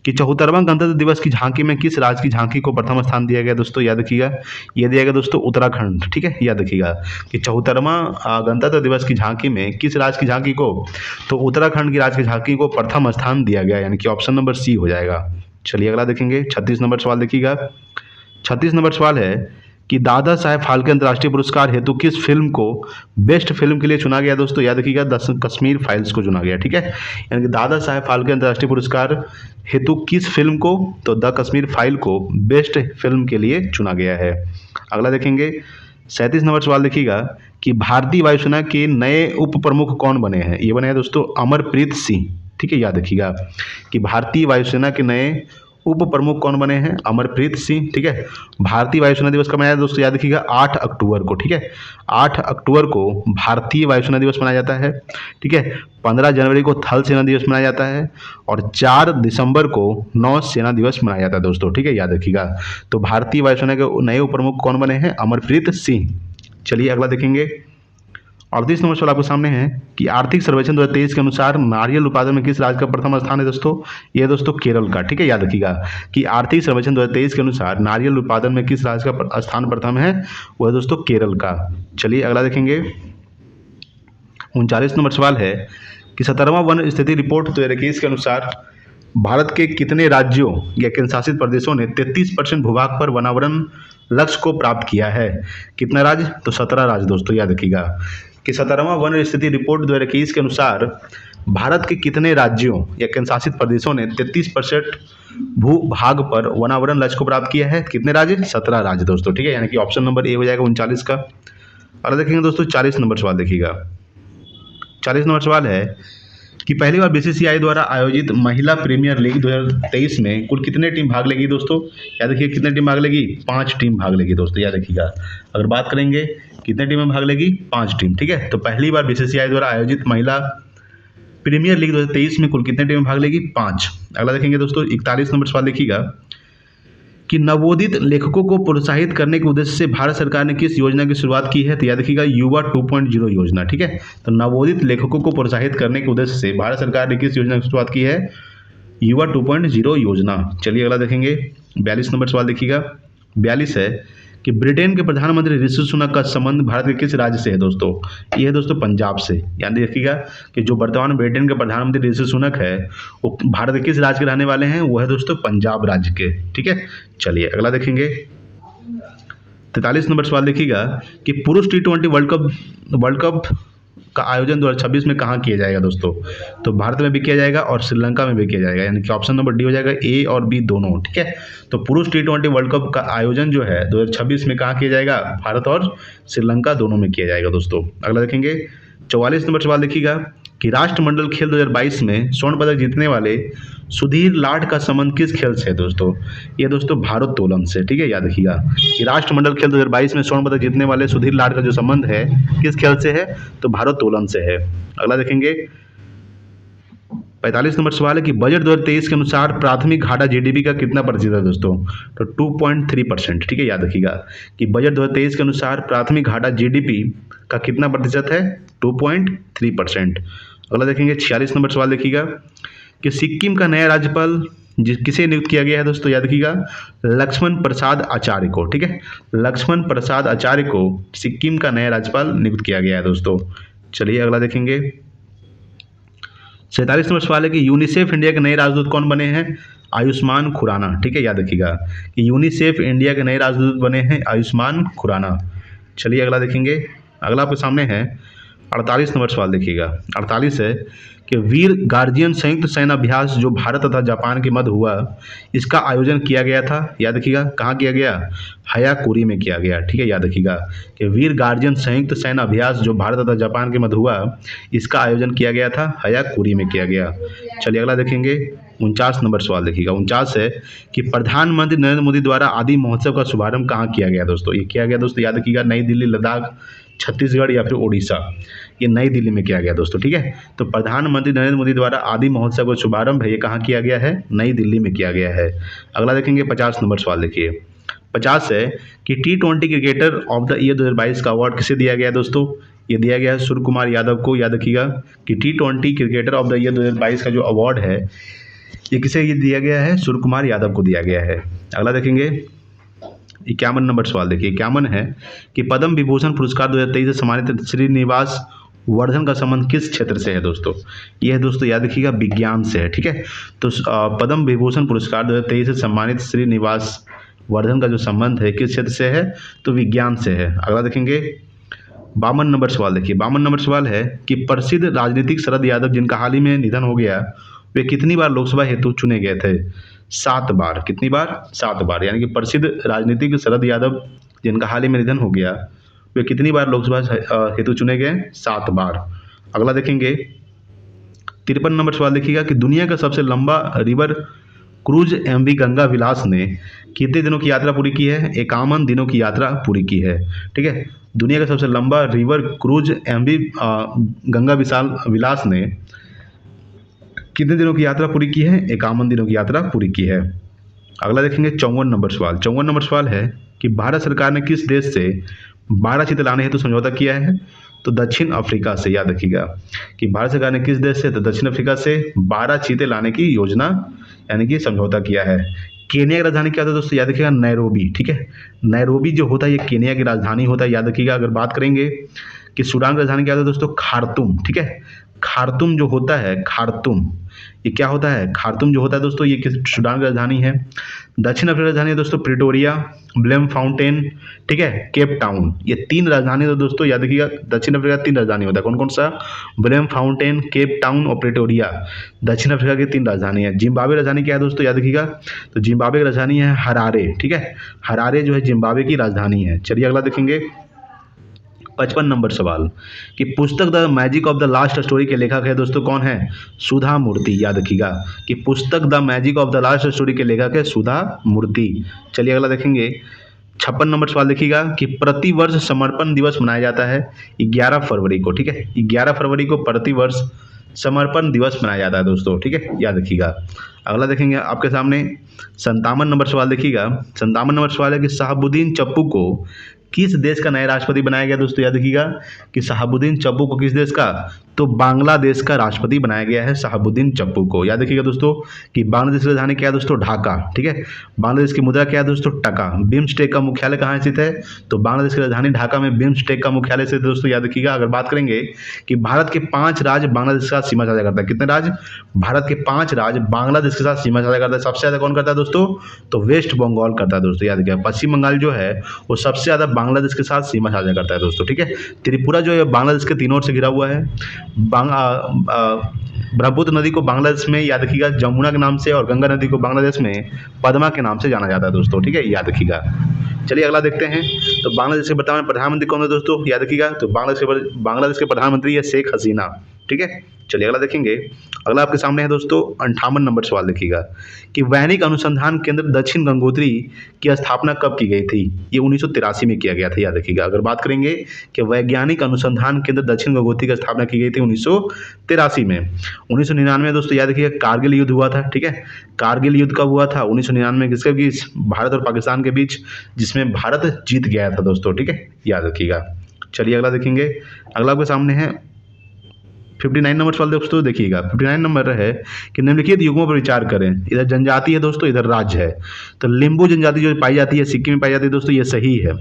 कि 74वां गणतंत्र दिवस की झांकी में किस राज्य की झांकी को प्रथम स्थान दिया गया दोस्तों। याद रखिएगा, ये दिया गया दोस्तों उत्तराखंड। ठीक है, याद रखिएगा कि 74वां गणतंत्र दिवस की झांकी में किस राज्य की झांकी को, तो उत्तराखंड की राज्य की झांकी को प्रथम स्थान दिया गया, यानी कि ऑप्शन नंबर सी हो जाएगा। चलिए अगला देखेंगे 36 नंबर सवाल, देखिएगा 36 नंबर सवाल है कि दादा साहेब फाल्के अंतर्राष्ट्रीय पुरस्कार हेतु किस फिल्म को बेस्ट फिल्म के लिए चुना गया दोस्तों। याद रखिएगा, द कश्मीर फाइल्स को चुना गया। ठीक है, यानी कि दादा साहेब फाल्के अंतर्राष्ट्रीय पुरस्कार हेतु किस फिल्म को, तो द कश्मीर फाइल को बेस्ट फिल्म के लिए चुना गया है। अगला देखेंगे 37 नंबर सवाल, देखिएगा कि भारतीय वायुसेना के नए उप प्रमुख कौन बने हैं। ये बने हैं दोस्तों अमरप्रीत सिंह। ठीक है, याद रखिएगा कि भारतीय वायुसेना के नए उप प्रमुख कौन बने हैं? अमरप्रीत सिंह। ठीक है। भारतीय वायुसेना दिवस कब मनाया जाता है दोस्तों? याद रखिएगा 8 अक्टूबर को। ठीक है। 8 अक्टूबर को भारतीय वायुसेना दिवस मनाया जाता है। ठीक है। 15 जनवरी को थल सेना दिवस मनाया जाता है और 4 दिसंबर को नौ सेना दिवस मनाया जाता है दोस्तों। ठीक है, याद रखिएगा। तो भारतीय वायुसेना के नए उप प्रमुख कौन बने हैं? अमरप्रीत सिंह। चलिए अगला देखेंगे। 38 नंबर सवाल आपके सामने है कि आर्थिक सर्वेक्षण 2023 के अनुसार नारियल उत्पादन में किस राज्य का प्रथम स्थान है दोस्तों? ये दोस्तों केरल का। ठीक है, याद रखिएगा कि आर्थिक सर्वेक्षण 2023 के अनुसार नारियल उत्पादन में किस राज्य का स्थान प्रथम है? वो है दोस्तों केरल का। चलिए अगला देखेंगे। 39 नंबर सवाल है कि 17वां वन स्थिति रिपोर्ट 2021 के अनुसार भारत के कितने राज्यों या केंद्रशासित प्रदेशों ने 33% भूभाग पर वनावरण लक्ष्य को प्राप्त किया है? कितना राज्य? तो 17 राज्य दोस्तों, याद रखिएगा कि 17वां वन स्थिति रिपोर्ट 2021 के अनुसार भारत के कितने राज्यों या केंद्रशासित प्रदेशों ने 33% भूभाग पर वनावरण लक्ष्य को प्राप्त किया है? कितने राज्य? 17 राज्य दोस्तों। ठीक है, यानी कि ऑप्शन नंबर ए हो जाएगा 39 का। और देखेंगे दोस्तों 40 नंबर सवाल देखिएगा। 40 नंबर सवाल है कि पहली बार बीसीसीआई द्वारा आयोजित महिला प्रीमियर लीग 2023 में कुल कितने टीम भाग लेगी दोस्तों? याद रखिए कितने टीम भाग लेगी? 5 टीम भाग लेगी दोस्तों, याद रखिएगा। अगर बात करेंगे कितने टीम में भाग लेगी? 5 टीम। ठीक है, तो पहली बार बीसीसीआई द्वारा आयोजित महिला प्रीमियर लीग 2023 में कुल कितने टीम भाग लेगी? 5। अगला देखेंगे दोस्तों 41 नंबर सवाल देखिएगा कि नवोदित लेखकों को प्रोत्साहित करने के उद्देश्य से भारत सरकार ने किस योजना की शुरुआत की है? तो याद रखिएगा युवा 2.0 योजना। ठीक है, तो नवोदित लेखकों को प्रोत्साहित करने के उद्देश्य से भारत सरकार ने किस योजना की शुरुआत की है? युवा 2.0 योजना। चलिए अगला देखेंगे। 42 नंबर सवाल देखिएगा। 42 है कि ब्रिटेन के प्रधानमंत्री ऋषि सुनक का संबंध भारत के किस राज्य से है दोस्तों? ये है दोस्तों पंजाब से। याद रखिएगा कि जो वर्तमान ब्रिटेन के प्रधानमंत्री ऋषि सुनक है वो भारत के किस राज्य के रहने वाले हैं? वो है दोस्तों पंजाब राज्य के। ठीक है, चलिए अगला देखेंगे। 43 नंबर सवाल देखिएगा कि पुरुष T20 वर्ल्ड कप का आयोजन 2026 में कहाँ किया जाएगा दोस्तों? तो भारत में भी किया जाएगा और श्रीलंका में भी किया जाएगा, यानी कि ऑप्शन नंबर डी हो जाएगा, ए और बी दोनों। ठीक है, तो पुरुष T20 वर्ल्ड कप का आयोजन जो है 2026 में कहाँ किया जाएगा? भारत और श्रीलंका दोनों में किया जाएगा दोस्तों। अगला देखेंगे। 44 नंबर सवाल देखिएगा कि राष्ट्रमंडल खेल 2022 में स्वर्ण पदक जीतने वाले सुधीर लाड का संबंध किस खेल से है दोस्तों? ये दोस्तों भारोत्तोलन से। ठीक है, याद रखिएगा कि राष्ट्रमंडल खेल 2022 में स्वर्ण पदक जीतने वाले सुधीर लाड का जो संबंध है किस खेल से है? तो भारोत्तोलन से है। अगला देखेंगे। 45 नंबर सवाल है कि बजट 2023 के अनुसार प्राथमिक घाटा जीडीपी का कितना प्रतिशत है दोस्तों? तो 2.3%। ठीक है, याद रखिएगा कि बजट 2023 के अनुसार प्राथमिक घाटा जीडीपी का कितना प्रतिशत है? 2.3%। अगला देखेंगे। 46 नंबर सवाल देखिएगा कि सिक्किम का नया राज्यपाल किसे नियुक्त किया गया है दोस्तों? याद रखिएगा लक्ष्मण प्रसाद आचार्य को। ठीक है, लक्ष्मण प्रसाद आचार्य को सिक्किम का नया राज्यपाल नियुक्त किया गया है दोस्तों। चलिए अगला देखेंगे। 47 नंबर सवाल है कि यूनिसेफ इंडिया के नए राजदूत कौन बने हैं? आयुष्मान खुराना। ठीक है, याद रखिएगा कि यूनिसेफ इंडिया के नए राजदूत बने हैं आयुष्मान खुराना। चलिए अगला देखेंगे। अगला आपके सामने है 48 नंबर सवाल देखिएगा। 48 है कि वीर गार्जियन संयुक्त सैन्य अभ्यास जो भारत तथा जापान के मध्य हुआ, इसका आयोजन किया गया था। याद रखिएगा कहाँ किया गया? हयाकुरी में किया गया। ठीक है, याद रखिएगा कि वीर गार्जियन संयुक्त सैन्य अभ्यास जो भारत तथा जापान के मध्य हुआ, इसका आयोजन किया गया था हयाकुरी में किया गया। चलिए अगला देखेंगे। 49 नंबर सवाल देखिएगा। 49 है कि प्रधानमंत्री नरेंद्र मोदी द्वारा आदि महोत्सव का शुभारंभ कहाँ किया गया दोस्तों? ये किया गया दोस्तों, याद रखिएगा नई दिल्ली, लद्दाख, छत्तीसगढ़ या फिर उड़ीसा। ये नई दिल्ली में किया गया दोस्तों। ठीक है, तो प्रधानमंत्री नरेंद्र मोदी द्वारा आदि महोत्सव का शुभारंभ है ये कहाँ किया गया है? नई दिल्ली में किया गया है। अगला देखेंगे। 50 नंबर सवाल देखिए। 50 है कि T20 cricketer of the year 2022 का अवार्ड किसे दिया गया दोस्तों? ये दिया गया है सूर्य कुमार यादव को। याद रखिएगा कि T20 cricketer of the year 2022 का जो अवार्ड है ये किसे दिया गया है? सूर्य कुमार यादव को दिया गया है। अगला देखेंगे। 51 नंबर सवाल देखिए। 51 है कि पद्म विभूषण पुरस्कार 2023 से सम्मानित श्रीनिवास वर्धन का संबंध किस क्षेत्र से है दोस्तों? यह है दोस्तों, याद रखिएगा विज्ञान से है। ठीक है, तो पद्म विभूषण पुरस्कार 2023 से सम्मानित श्रीनिवास वर्धन का जो संबंध है किस क्षेत्र से है? तो विज्ञान से है। अगला देखेंगे। 52 नंबर सवाल देखिए। 52 नंबर सवाल है कि प्रसिद्ध राजनीतिक शरद यादव जिनका हाल ही में निधन हो गया, वे कितनी बार लोकसभा हेतु चुने गए थे? 7 बार। कितनी बार? 7 बार। यानी कि प्रसिद्ध राजनीतिक शरद यादव जिनका हाल ही में निधन हो गया, वे कितनी बार लोकसभा हेतु चुने गए? 7 बार। अगला देखेंगे। 53 नंबर सवाल देखिएगा कि दुनिया का सबसे लंबा रिवर क्रूज एमवी गंगा विलास ने कितने दिनों की यात्रा पूरी की है? 51 दिनों की यात्रा पूरी की है। ठीक है, दुनिया का सबसे लंबा रिवर क्रूज एमवी गंगा विशाल विलास ने कितने दिनों की यात्रा पूरी की है? 51 दिनों की यात्रा पूरी की है। अगला देखेंगे 54 नंबर सवाल। 54 नंबर सवाल है कि भारत सरकार ने किस देश से 12 चीते लाने हेतु समझौता किया है? तो दक्षिण अफ्रीका से। याद रखिएगा कि भारत सरकार ने किस देश से? तो दक्षिण अफ्रीका से 12 चीते लाने की योजना यानी कि समझौता किया है। केनिया की राजधानी क्या होता है दोस्तों? याद रखिएगा नैरोबी। ठीक है, नैरोबी जो होता है ये केनिया की राजधानी होता है। याद रखिएगा। अगर बात करेंगे कि सूडान की राजधानी क्या होता है दोस्तों? खार्तूम। ठीक है, खार्तूम जो होता है, खार्तूम ये क्या होता है? खार्तूम जो होता है दोस्तों ये किस सूडान की राजधानी है। दक्षिण अफ्रीका की राजधानी है दोस्तों प्रिटोरिया, ब्लेम फाउंटेन, ठीक है, केप टाउन। ये 3 राजधानी तो दोस्तों याद रखिएगा। दक्षिण अफ्रीका 3 राजधानी होता है। कौन कौन सा? ब्लेम फाउंटेन, केप टाउन और प्रिटोरिया। दक्षिण अफ्रीका की 3 राजधानी है। जिम्बाब्वे राजधानी क्या है दोस्तों? याद रखिएगा। तो जिम्बाब्वे की राजधानी है हरारे। ठीक है, हरारे जो है जिम्बाब्वे की राजधानी है। चलिए अगला देखेंगे 55 नंबर सवाल कि पुस्तक the magic of the last story के लेखक है दोस्तों कौन है? सुधा मूर्ति। याद रखिएगा कि पुस्तक the magic of the last story के लेखक है सुधा मूर्ति। चलिए अगला देखेंगे 56 नंबर सवाल देखिएगा कि प्रतिवर्ष समर्पण दिवस मनाया जाता है 11 फरवरी को। ठीक है, 11 फरवरी को प्रतिवर्ष समर्पण दिवस मनाया जाता है दोस्तों। ठीक है, याद रखिएगा। अगला देखेंगे आपके सामने 57 नंबर सवाल देखिएगा। 57 नंबर सवाल है कि शहाबुद्दीन चप्पू को किस देश का नया राष्ट्रपति बनाया गया दोस्तों? याद रखिएगा कि शहाबुद्दीन चप्पू को किस देश का? तो बांग्लादेश का राष्ट्रपति बनाया गया है शहाबुद्दीन चप्पू को। याद रखिएगा दोस्तों कि बांग्लादेश की राजधानी क्या है दोस्तों? ढाका। ठीक है, बांग्लादेश की मुद्रा क्या है दोस्तों? टका। बिम्स्टेक का मुख्यालय कहाँ स्थित है? तो बांग्लादेश की राजधानी ढाका में बिम्स्टेक का मुख्यालय स्थित है दोस्तों। याद रखिएगा। अगर बात करेंगे कि भारत के 5 राज्य बांग्लादेश के साथ सीमा साझा करता है। कितने राज्य? भारत के 5 राज्य बांग्लादेश के साथ सीमा साझा करता है। सबसे ज्यादा कौन करता है दोस्तों? तो वेस्ट बंगाल करता है दोस्तों। याद रखिएगा पश्चिम बंगाल जो है वो सबसे ज्यादा बांग्लादेश के साथ सीमा साझा करता है दोस्तों। ठीक है, त्रिपुरा जो है बांग्लादेश के तीनों ओर से घिरा हुआ है। ब्रह्मपुत्र नदी को बांग्लादेश में याद रखिएगा जमुना के नाम से और गंगा नदी को बांग्लादेश में पद्मा के नाम से जाना जाता है दोस्तों। ठीक है, याद रखिएगा। चलिए अगला देखते हैं। तो बांग्लादेश के वर्तमान प्रधानमंत्री कौन है दोस्तों? याद रखिएगा। तो बांग्लादेश के प्रधानमंत्री है शेख हसीना। ठीक है, चलिए अगला देखेंगे। अगला आपके सामने है दोस्तों 58 नंबर सवाल देखिएगा कि वैज्ञानिक अनुसंधान केंद्र दक्षिण गंगोत्री की स्थापना कब की गई थी? ये 1983 में किया गया था। याद रखिएगा। अगर बात करेंगे कि वैज्ञानिक अनुसंधान केंद्र दक्षिण गंगोत्री की स्थापना की गई थी 1983 में। 1999 में दोस्तों याद रखिएगा कारगिल युद्ध हुआ था। ठीक है, कारगिल युद्ध कब हुआ था? 1999 में। किसके बीच? भारत और पाकिस्तान के बीच, जिसमें भारत जीत गया था दोस्तों। ठीक है, याद रखिएगा। चलिए अगला देखेंगे। अगला आपके सामने है 59 नंबर सवाल दोस्तों देखिएगा। 59 नंबर है कि निम्नलिखित युगों पर विचार करें। इधर जनजाति है दोस्तों, इधर राज्य है। तो लिम्बू जनजाति जो पाई जाती है सिक्किम में पाई जाती है दोस्तों, ये सही है।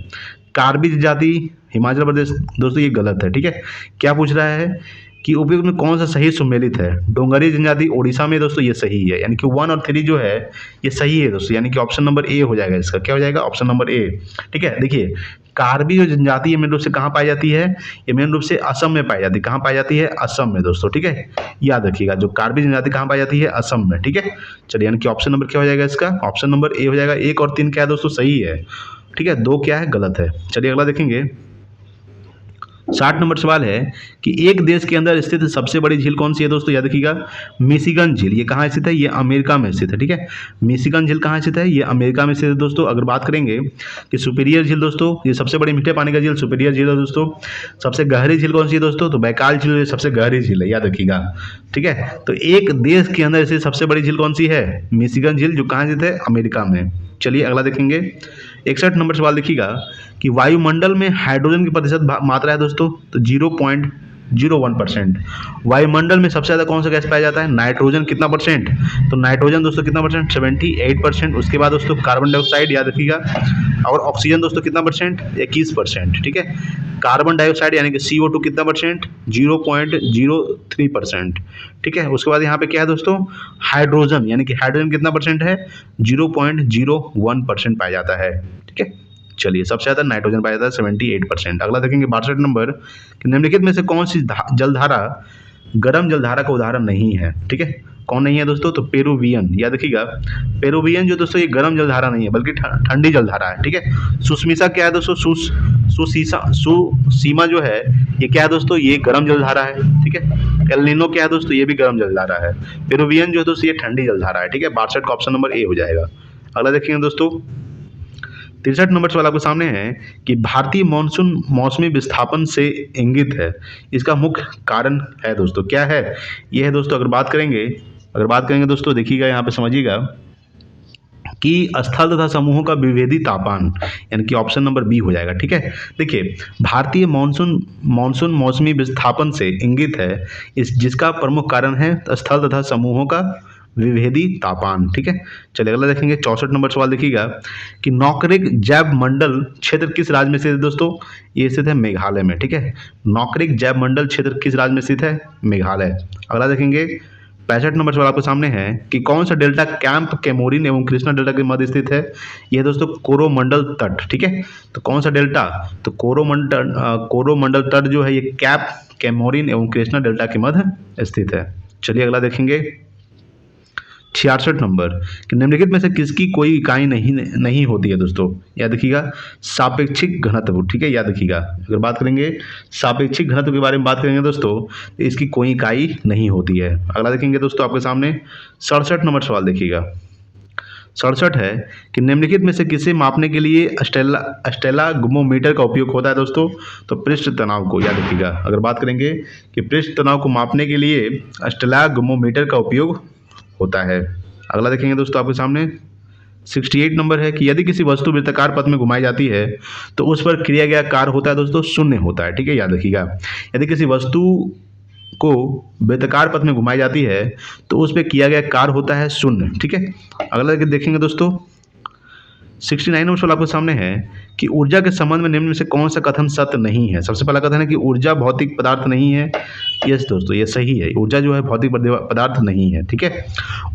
कार्बी जनजाति हिमाचल प्रदेश दोस्तों, ये गलत है। ठीक है, क्या पूछ रहा है कि उपयुक्त में कौन सा सही सुमेलित है? डोंगरी जनजाति ओडिशा में दोस्तों, ये सही है। यानी कि 1 और 3 जो है ये सही है दोस्तों। यानी कि ऑप्शन नंबर ए हो जाएगा इसका। क्या हो जाएगा? Option number A. ठीक है, देखिए कार्बी जो जनजाति है मेन रूप से कहाँ पाई जाती है? ये मेन रूप से असम में पाई जाती है। कहाँ पाई जाती है? असम में दोस्तों। ठीक है, याद रखिएगा जो कार्बी जनजाति कहाँ पाई जाती है? असम में। ठीक है, चलिए यानी कि ऑप्शन नंबर क्या हो जाएगा इसका? ऑप्शन नंबर ए हो जाएगा। 1 और 3 क्या है दोस्तों? सही है। ठीक है, 2 क्या है? गलत है। चलिए अगला देखेंगे। 60 नंबर सवाल है कि एक देश के अंदर स्थित सबसे बड़ी झील कौन सी है दोस्तों? याद रखिएगा मिशिगन झील। ये कहाँ स्थित है? ये अमेरिका में स्थित है। ठीक है, मिशिगन झील कहाँ स्थित है? ये अमेरिका में स्थित है दोस्तों। अगर बात करेंगे कि सुपीरियर झील दोस्तों, ये सबसे बड़ी मीठे पानी का झील सुपीरियर झील है दोस्तों। सबसे गहरी झील कौन सी है दोस्तों? तो बैकाल झील सबसे गहरी झील है। याद रखिएगा। ठीक है, तो एक देश के अंदर स्थित सबसे बड़ी झील कौन सी है? मिशिगन झील, जो कहाँ स्थित है? अमेरिका में। चलिए अगला देखेंगे। 61 नंबर सवाल देखिएगा कि वायुमंडल में हाइड्रोजन की प्रतिशत मात्रा है दोस्तों, तो 0.01%। वायुमंडल में सबसे ज़्यादा कौन सा गैस पाया जाता है? नाइट्रोजन। कितना परसेंट? तो नाइट्रोजन दोस्तों कितना परसेंट? 78%। उसके बाद दोस्तों कार्बन डाइऑक्साइड, याद रखिएगा। और ऑक्सीजन दोस्तों कितना परसेंट? 21%। ठीक है, कार्बन डाइऑक्साइड यानी कि CO2 कितना परसेंट? 0.03%। ठीक है, उसके बाद यहाँ पे क्या है दोस्तों? हाइड्रोजन, यानी कि हाइड्रोजन कितना परसेंट है? 0.01% पाया जाता है। ठीक है, चलिए सबसे ज़्यादा नाइट्रोजन पाया जाता है 78%। अगला देखेंगे 62 नंबर कि निम्नलिखित में से कौन सी जलधारा गर्म जलधारा का उदाहरण नहीं है? ठीक है, कौन नहीं है दोस्तों? तो पेरुवियन। याद रखिएगा पेरुवियन जो दोस्तों ये गर्म जलधारा नहीं है बल्कि ठंडी जलधारा है। ठीक है, सुस्मिता क्या है दोस्तों? सुसीमा जो है ये क्या है दोस्तों? ये गर्म जलधारा है। ठीक है, एल नीनो क्या है दोस्तों, ये भी गर्म जलधारा है। पेरुवियन जो है दोस्तों ये ठंडी जलधारा है, ठीक है। 62 का ऑप्शन नंबर ए हो जाएगा। अगला देखेंगे दोस्तों 63 नंबर सवाल आपके सामने है कि भारतीय मानसून मौसमी विस्थापन से इंगित है, इसका मुख्य कारण है दोस्तों, क्या है ये है दोस्तों। अगर बात करेंगे दोस्तों, देखिएगा यहाँ पे समझिएगा कि स्थल तथा समूहों का विभेदी तापमान, यानी कि ऑप्शन नंबर बी हो जाएगा, ठीक है। देखिए भारतीय मानसून मौसमी विस्थापन से इंगित है, इस जिसका प्रमुख कारण है स्थल तथा समूहों का विभेदी तापमान, ठीक है। चलिए अगला देखेंगे 64 नंबर सवाल देखिएगा कि नौकरिक जैव मंडल क्षेत्र किस राज्य में स्थित है दोस्तों, ये स्थित है मेघालय में, ठीक है। नौकरिक जैव मंडल क्षेत्र किस राज्य में स्थित है, मेघालय। अगला देखेंगे 65 नंबर सवाल आपके सामने है कि कौन सा डेल्टा कैंप कैमोरिन एवं कृष्णा डेल्टा के मध्य स्थित है, यह दोस्तों कोरोमंडल तट, ठीक है। तो कौन सा डेल्टा, तो कोरोमंडल तट जो है ये कैप कैमोरिन एवं कृष्णा डेल्टा के मध्य स्थित है। चलिए अगला देखेंगे 66 नंबर कि निम्नलिखित में से किसकी कोई इकाई नहीं होती है दोस्तों, याद रखिएगा सापेक्षिक घनत्व, ठीक है। याद रखिएगा अगर बात करेंगे सापेक्षिक घनत्व के बारे में बात करेंगे दोस्तों, तो इसकी कोई इकाई नहीं होती है। अगला देखेंगे दोस्तों आपके सामने 67 नंबर सवाल देखिएगा। 67 है कि निम्नलिखित में से किसे मापने के लिए स्टेलागमोमीटर का उपयोग होता है दोस्तों, तो पृष्ठ तनाव को, याद रखिएगा। अगर बात करेंगे कि पृष्ठ तनाव को मापने के लिए स्टेलागमोमीटर का उपयोग होता है। अगला देखेंगे दोस्तों आपके सामने 68 नंबर है कि यदि किसी वस्तु वृत्ताकार पथ में घुमाई जाती है तो उस पर किया गया कार्य होता है दोस्तों शून्य होता है, ठीक है। याद रखिएगा यदि किसी वस्तु को वृत्ताकार पथ में घुमाई जाती है तो उस पर किया गया कार्य होता है शून्य, ठीक है। अगला देखेंगे दोस्तों 69 नंबर सवाल आपके सामने है कि ऊर्जा के संबंध में निम्न में से कौन सा कथन सत्य नहीं है। सबसे पहला कथन है कि ऊर्जा भौतिक पदार्थ नहीं है, यस दोस्तों ये सही है, ऊर्जा जो है भौतिक पदार्थ नहीं है, ठीक है।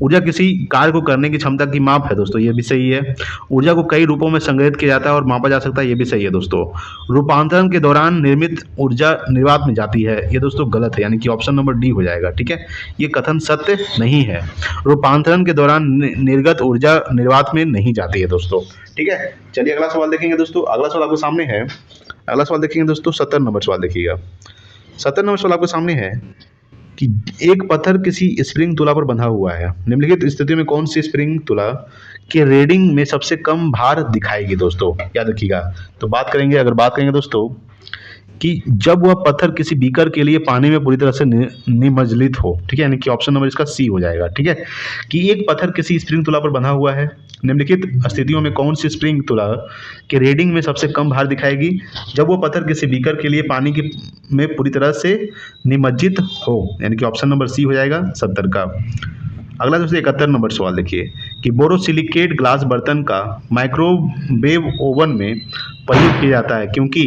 ऊर्जा किसी कार्य को करने की क्षमता की माप है दोस्तों, ये भी सही है। ऊर्जा को कई रूपों में संग्रहित किया जाता है और मापा जा सकता है, ये भी सही है दोस्तों। रूपांतरण के दौरान निर्मित ऊर्जा निर्वात में जाती है, ये दोस्तों गलत है, यानी कि ऑप्शन नंबर डी हो जाएगा, ठीक है। ये कथन सत्य नहीं है, रूपांतरण के दौरान निर्गत ऊर्जा निर्वात में नहीं जाती है दोस्तों, ठीक है। चलिए अगला सवाल देखेंगे दोस्तों। अगला सवाल आपके सामने है, अगला सवाल देखेंगे दोस्तों 70 नंबर सवाल देखिएगा। 70 नंबर सवाल आपके सामने है कि एक पत्थर किसी स्प्रिंग तुला पर बंधा हुआ है, निम्नलिखित स्थिति में कौन सी स्प्रिंग तुला के रीडिंग में सबसे कम भार दिखाएगी दोस्तों, याद रखिएगा। तो अगर बात करेंगे दोस्तों कि जब वह पत्थर किसी बीकर के लिए पानी में पूरी तरह से निमज्जित हो, ठीक है, यानी कि ऑप्शन नंबर इसका सी हो जाएगा, ठीक है। कि एक पत्थर किसी स्प्रिंग तुला पर बंधा हुआ है, निम्नलिखित स्थितियों में कौन सी स्प्रिंग तुला के रीडिंग में सबसे कम भार दिखाएगी, जब वो पत्थर किसी बीकर के लिए पानी की में पूरी तरह से निमज्जित हो, यानी कि ऑप्शन नंबर सी हो जाएगा 70 का। अगला दोस्तों 71 नंबर सवाल देखिए कि बोरोसिलिकेट ग्लास बर्तन का माइक्रोवेव ओवन में प्रयोग किया जाता है क्योंकि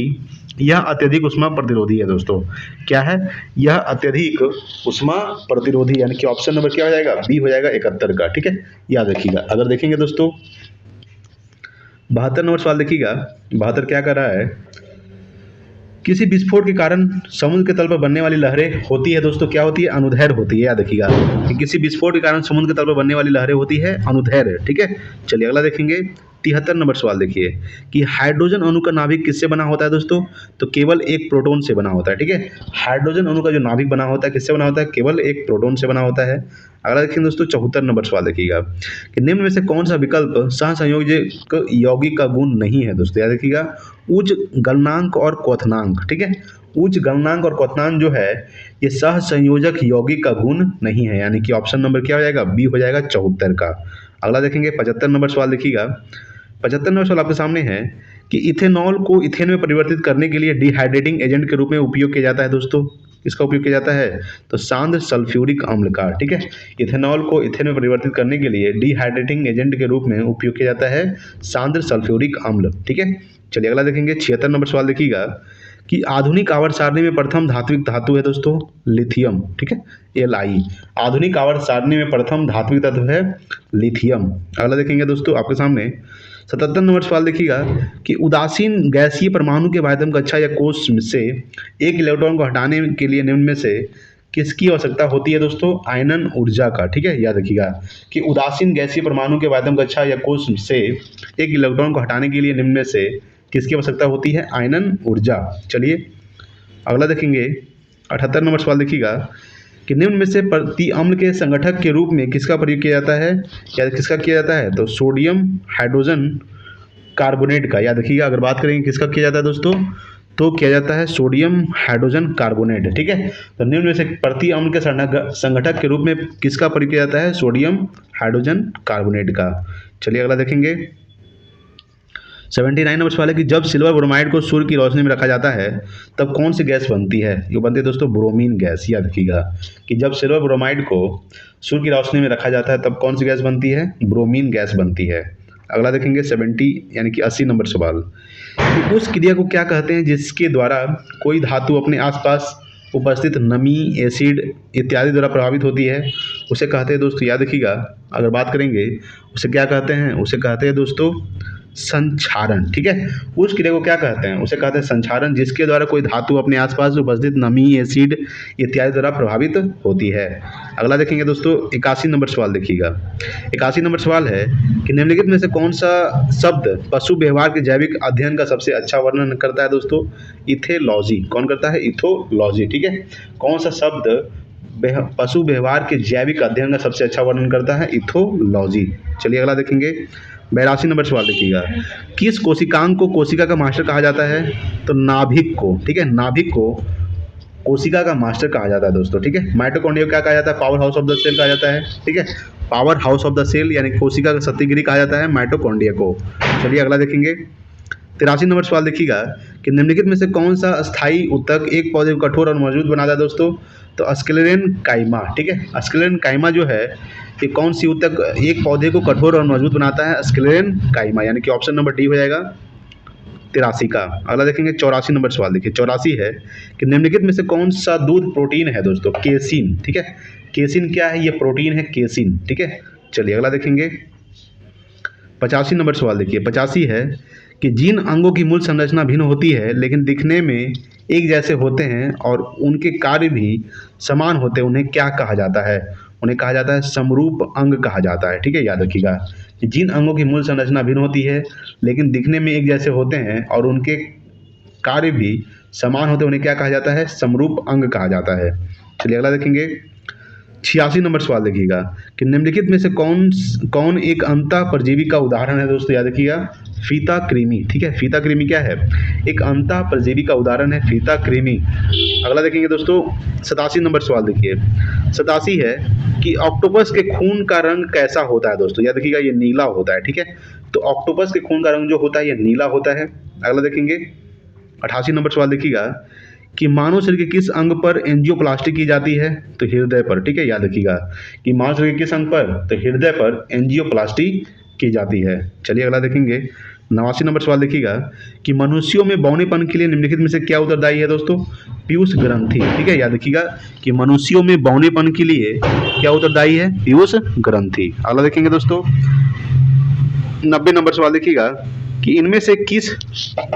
यह अत्यधिक उष्मा प्रतिरोधी है दोस्तों, क्या है, यह अत्यधिक उष्मा प्रतिरोधी, यानी कि ऑप्शन नंबर क्या हो जाएगा, बी हो जाएगा 71 का, ठीक है। याद रखिएगा। अगर देखेंगे दोस्तों 72 नंबर सवाल देखिएगा, 72 क्या कर रहा है, किसी विस्फोट के कारण समुद्र के तल पर बनने वाली लहरें होती है दोस्तों, क्या होती है, अनुदैर्ध्य होती है, याद रखिएगा कि किसी विस्फोट के कारण समुद्र के तल पर बनने वाली लहरें होती है अनुदैर्ध्य, ठीक है। चलिए अगला देखेंगे 73 नंबर सवाल देखिए कि हाइड्रोजन अणु का नाभिक किससे बना होता है दोस्तों, तो केवल एक प्रोटॉन से बना होता है, ठीक है। हाइड्रोजन अणु का जो नाभिक बना होता है किससे बना होता है, केवल एक प्रोटॉन से बना होता है। अगला देखेंगे दोस्तों 74 नंबर सवाल देखिएगा कि निम्न में से कौन सा विकल्प सहसंयोजक यौगिक का गुण नहीं है दोस्तों, याद रखिएगा उच्च गलनांक और क्वथनांक, ठीक है। उच्च गलनांक और क्वथनांक जो है ये सहसंयोजक यौगिक का गुण नहीं है, यानी कि ऑप्शन नंबर क्या हो जाएगा, बी हो जाएगा 74 का। अगला देखेंगे 75 नंबर सवाल देखिएगा। 75 नंबर सवाल आपके सामने है कि इथेनॉल को इथेन में परिवर्तित करने के लिए डिहाइड्रेटिंग एजेंट के रूप में उपयोग किया जाता है दोस्तों, किसका उपयोग किया जाता है, तो सांद्र सल्फ्यूरिक अम्ल का, ठीक है। इथेनॉल को इथेन में परिवर्तित करने के लिए डिहाइड्रेटिंग एजेंट के रूप में उपयोग किया जाता है सांद्र सल्फ्यूरिक अम्ल, ठीक है। चलिए अगला देखेंगे 76 नंबर सवाल देखिएगा कि आधुनिक आवर्त सारणी में प्रथम धात्विक धातु है दोस्तों लिथियम, ठीक है, Li। आधुनिक आवर्त सारणी में प्रथम धात्विक तत्व है लिथियम। अगला देखेंगे दोस्तों आपके सामने 77 नंबर सवाल देखिएगा कि उदासीन गैसीय परमाणु के वायतम कक्षा या कोष से एक इलेक्ट्रॉन को हटाने के लिए निम्न में से किसकी आवश्यकता होती है दोस्तों, आयनन ऊर्जा का, ठीक है। याद रखिएगा कि उदासीन गैसीय परमाणु के वायतम कक्षा या कोष से एक इलेक्ट्रॉन को हटाने के लिए निम्न में से किसकी आवश्यकता होती है, आयनन ऊर्जा। चलिए अगला देखेंगे 78 नंबर सवाल देखिएगा कि निम्न में से प्रति अम्ल के संगठक के रूप में किसका प्रयोग किया जाता है या किसका किया जाता है? तो सोडियम हाइड्रोजन कार्बोनेट का। याद रखिएगा, अगर बात करेंगे किसका किया जाता है दोस्तों, तो किया जाता है सोडियम हाइड्रोजन कार्बोनेट। ठीक है, तो निम्न में से प्रति अम्ल के संगठक के रूप में किसका प्रयोग किया जाता है? सोडियम हाइड्रोजन कार्बोनेट का। चलिए अगला देखेंगे 79 नंबर सवाल है कि जब सिल्वर ब्रोमाइड को सूर्य की रोशनी में रखा जाता है तब कौन सी गैस बनती है? ये बनती है दोस्तों ब्रोमीन गैस। याद रखिएगा कि जब सिल्वर ब्रोमाइड को सूर्य की रोशनी में रखा जाता है तब कौन सी गैस बनती है? ब्रोमीन गैस बनती है। अगला देखेंगे 70 यानी कि 80 नंबर सवाल कि उस क्रिया को क्या कहते हैं जिसके द्वारा कोई धातु अपने आसपास उपस्थित नमी, एसिड इत्यादि द्वारा प्रभावित होती है? उसे कहते हैं दोस्तों, याद रखिएगा, अगर बात करेंगे उसे क्या कहते हैं? उसे कहते हैं दोस्तों संक्षारण। ठीक है, उस क्रिया को क्या कहते हैं? उसे कहते हैं संक्षारण, जिसके द्वारा कोई धातु अपने आसपास उपस्थित नमी, एसिड इत्यादि द्वारा प्रभावित होती है। अगला देखेंगे दोस्तों 81 नंबर सवाल देखिएगा। 81 नंबर सवाल है कि निम्नलिखित में से कौन सा शब्द पशु व्यवहार के जैविक अध्ययन का सबसे अच्छा वर्णन करता है? दोस्तों इथेलॉजी। कौन करता है? इथोलॉजी। ठीक है, कौन सा शब्द पशु व्यवहार के जैविक अध्ययन का सबसे अच्छा वर्णन करता है? इथोलॉजी। चलिए अगला देखेंगे 82 नंबर सवाल देखिएगा। किस कोशिकांग को कोशिका का मास्टर कहा जाता है? तो नाभिक को। ठीक है, नाभिक को कोशिका का मास्टर कहा जाता है दोस्तों। ठीक है, माइटोकॉन्ड्रिया को क्या कहा जाता है? Power house of the cell कहा जाता है। ठीक है, power house of the cell यानी कोशिका का सत्याग्रही कहा जाता है माइटोकॉन्ड्रिया को। चलिए अगला देखेंगे 83 नंबर सवाल देखिएगा कि निम्नलिखित में से कौन सा स्थायी ऊतक एक पौधे को कठोर और मजबूत बनाता है? दोस्तों तो स्क्लेरेन काइमा। ठीक है, स्क्लेरेन काइमा जो है ये कौन सी ऊतक एक पौधे को कठोर और मजबूत बनाता है? स्क्लेरेन काइमा, यानी कि ऑप्शन नंबर डी हो जाएगा 83 का। अगला देखेंगे 84 नंबर सवाल देखिए। 84 है कि निम्नलिखित में से कौन सा दूध प्रोटीन है? दोस्तों केसिन। ठीक है, केसिन क्या है? ये प्रोटीन है केसिन। ठीक है, चलिए अगला देखेंगे 85 नंबर सवाल देखिए। 85 है कि जिन अंगों की मूल संरचना भिन्न होती है लेकिन दिखने में एक जैसे होते हैं और उनके कार्य भी समान होते हैं, उन्हें क्या कहा जाता है? उन्हें कहा जाता है समरूप अंग कहा जाता है। ठीक है, याद रखिएगा कि जिन अंगों की मूल संरचना भिन्न होती है लेकिन दिखने में एक जैसे होते हैं और उनके कार्य भी समान होते हैं, उन्हें क्या कहा जाता है? समरूप अंग कहा जाता है। चलिए अगला देखेंगे 86 नंबर सवाल देखिएगा कि निम्नलिखित में से कौन एक अंतः परजीवी का उदाहरण है? दोस्तों याद रखिएगा फीता कृमि। ठीक है, फीता कृमि क्या है? एक अंतः परजीवी का उदाहरण है फीता कृमि। अगला देखेंगे दोस्तों 87 नंबर सवाल देखिए। 87 है कि ऑक्टोपस के खून का रंग कैसा होता है? दोस्तों याद रखिएगा ये नीला होता है। ठीक है, तो ऑक्टोपस के खून का रंग जो होता है ये नीला होता है। अगला देखेंगे 88 नंबर सवाल देखिएगा कि मानव शरीर के किस अंग पर एंजियोप्लास्टी की जाती है? तो हृदय पर। ठीक है, याद रखिएगा कि मानव शरीर के किस अंग पर? तो हृदय पर एंजियोप्लास्टी की जाती है। चलिए अगला देखेंगे 89 नंबर सवाल देखिएगा कि मनुष्यों में बौनेपन के लिए निम्नलिखित में से क्या उत्तरदायी है? दोस्तों पीयूष ग्रंथि। ठीक है, याद रखिएगा कि मनुष्यों में बौनेपन के लिए क्या उत्तरदायी है? पीयूष ग्रंथि। अगला देखेंगे दोस्तों 90 नंबर सवाल देखिएगा कि इनमें से किस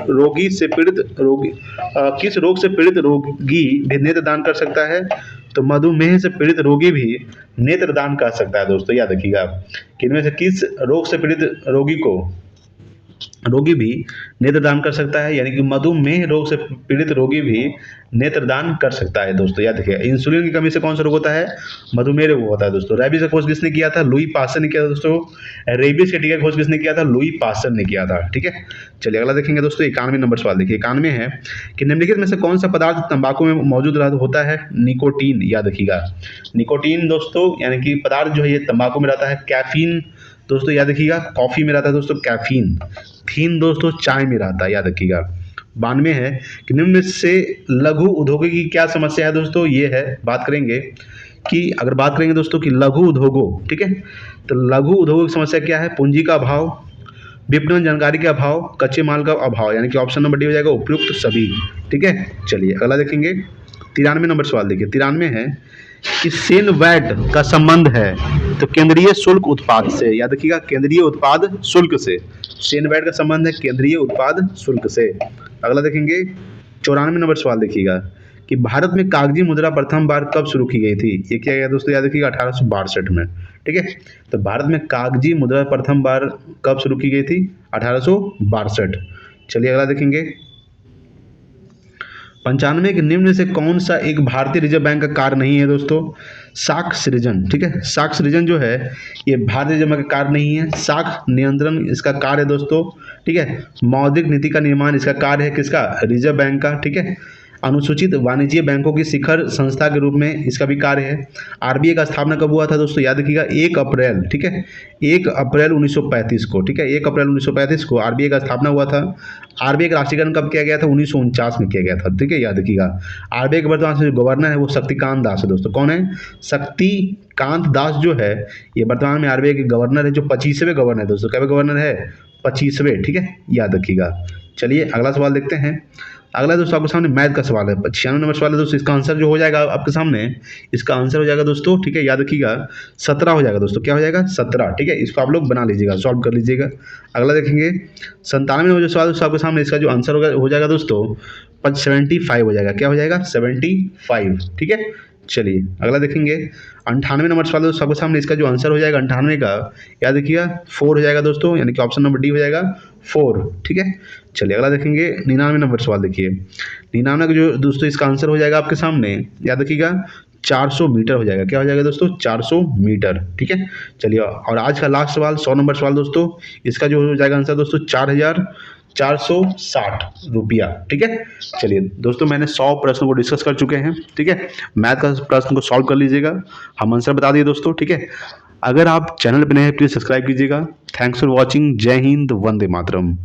रोग से पीड़ित रोगी भी नेत्रदान कर सकता है? तो मधुमेह से पीड़ित रोगी भी नेत्रदान कर सकता है। दोस्तों याद रखिएगा कि इनमें से किस रोग से पीड़ित रोगी भी नेत्रदान कर सकता है, यानी कि मधुमेह रोग से पीड़ित रोगी भी नेत्रदान कर सकता है। दोस्तों याद रखिएगा इंसुलिन की कमी से कौन सा रोग होता है? मधुमेह रोग होता है। दोस्तों रेबीज का खोज किसने किया था? लुई पास्चर ने किया था। दोस्तों रेबीज के टीका की खोज किसने किया था? लुई पास्चर ने किया था। ठीक है, चलिए अगला देखेंगे दोस्तों 91 नंबर सवाल देखिए। 91 है कि निम्नलिखित में से कौन सा पदार्थ तंबाकू में मौजूद होता है? निकोटीन। याद रखिएगा निकोटीन दोस्तों यानी कि पदार्थ जो है ये तंबाकू में रहता है। कैफीन दोस्तों याद रखिएगा कॉफी में रहता है। दोस्तों कैफीन। थीन दोस्तों चाय में रहता है। याद रखिएगा 92 है कि निम्न में से लघु उद्योगों की क्या समस्या है? दोस्तों ये है, बात करेंगे कि अगर बात करेंगे दोस्तों कि लघु उद्योगों, ठीक है, तो लघु उद्योगों की समस्या क्या है? पूंजी का अभाव, विपणन जानकारी का अभाव, कच्चे माल का अभाव, यानी कि ऑप्शन नंबर डी हो जाएगा उपयुक्त सभी। ठीक है, चलिए अगला देखेंगे 93 नंबर सवाल देखिए। 93 है कि सेन वैट का संबंध है तो केंद्रीय शुल्क उत्पाद से। याद रखिएगा केंद्रीय उत्पाद शुल्क से। सेन वैट का संबंध है केंद्रीय उत्पाद शुल्क से। अगला देखेंगे 94 नंबर सवाल देखिएगा कि भारत में कागजी मुद्रा प्रथम बार कब शुरू की गई थी? ये क्या है दोस्तों? याद रखिएगा 1862 में। ठीक है, तो भारत में कागजी मुद्रा प्रथम बार कब शुरू की गई थी? 1862। चलिए अगला देखेंगे 95 के निम्न में से कौन सा एक भारतीय रिजर्व बैंक का कार्य नहीं है दोस्तों? साख सृजन, ठीक है, साख सृजन जो है ये भारतीय रिजर्व बैंक का कार्य नहीं है। साख नियंत्रण इसका कार्य है दोस्तों, ठीक है। मौद्रिक नीति का निर्माण इसका कार्य है किसका? रिजर्व बैंक का, ठीक है। अनुसूचित वाणिज्य बैंकों की शिखर संस्था के रूप में इसका भी कार्य है। आरबीआई का स्थापना कब हुआ था दोस्तों? याद रखिएगा 1 अप्रैल, ठीक है, 1 अप्रैल 1935 को, ठीक है, 1 अप्रैल 1935 को आरबीआई का स्थापना हुआ था। आरबीआई का राष्ट्रीयकरण कब किया गया था? 1949 में किया गया था, ठीक है, याद रखिएगा। आरबीआई के वर्तमान में जो गवर्नर है वो शक्तिकांत दास है दोस्तों। कौन है? शक्तिकांत दास जो है ये वर्तमान में आरबीआई के गवर्नर है, जो 25वें गवर्नर है दोस्तों। क्या गवर्नर है? 25वें, ठीक है, याद रखिएगा। चलिए अगला सवाल देखते हैं। अगला दोस्तों आपके सामने मैथ का सवाल है, 96 नंबर सवाल है दोस्तों। इसका आंसर जो हो जाएगा आपके सामने, इसका आंसर हो जाएगा दोस्तों, ठीक है, याद रखिएगा 17 हो जाएगा दोस्तों। क्या हो जाएगा? 17, ठीक है। इसको आप लोग बना लीजिएगा, सॉल्व कर लीजिएगा। अगला देखेंगे 97 नंबर जो सवाल दोस्तों आपके सामने, इसका जो आंसर होगा हो जाएगा दोस्तों 75 हो जाएगा। क्या हो जाएगा? 75, ठीक है। चलिए अगला देखेंगे 98 नंबर सवाल दोस्तों आपके सामने, इसका जो आंसर हो जाएगा 98 का, याद रखिएगा 4 हो जाएगा दोस्तों, यानी कि ऑप्शन नंबर डी हो जाएगा 4, ठीक है। चलिए अगला देखेंगे 99 नंबर सवाल। देखिए 99 का जो दोस्तों इसका आंसर हो जाएगा आपके सामने, याद रखिएगा 400 मीटर हो जाएगा। क्या हो जाएगा दोस्तों? 400 मीटर, ठीक है। चलिए और आज का लास्ट सवाल 100 नंबर सवाल दोस्तों, इसका जो हो जाएगा आंसर दोस्तों 4,460 रुपया, ठीक है। चलिए दोस्तों मैंने 100 प्रश्नों को डिस्कस कर चुके हैं, ठीक है। मैथ का प्रश्न को सॉल्व कर लीजिएगा, हम आंसर बता दिए दोस्तों, ठीक है। अगर आप चैनल पर नए हैं प्लीज़ सब्सक्राइब कीजिएगा। Thanks for watching. जय हिंद, वंदे मातरम।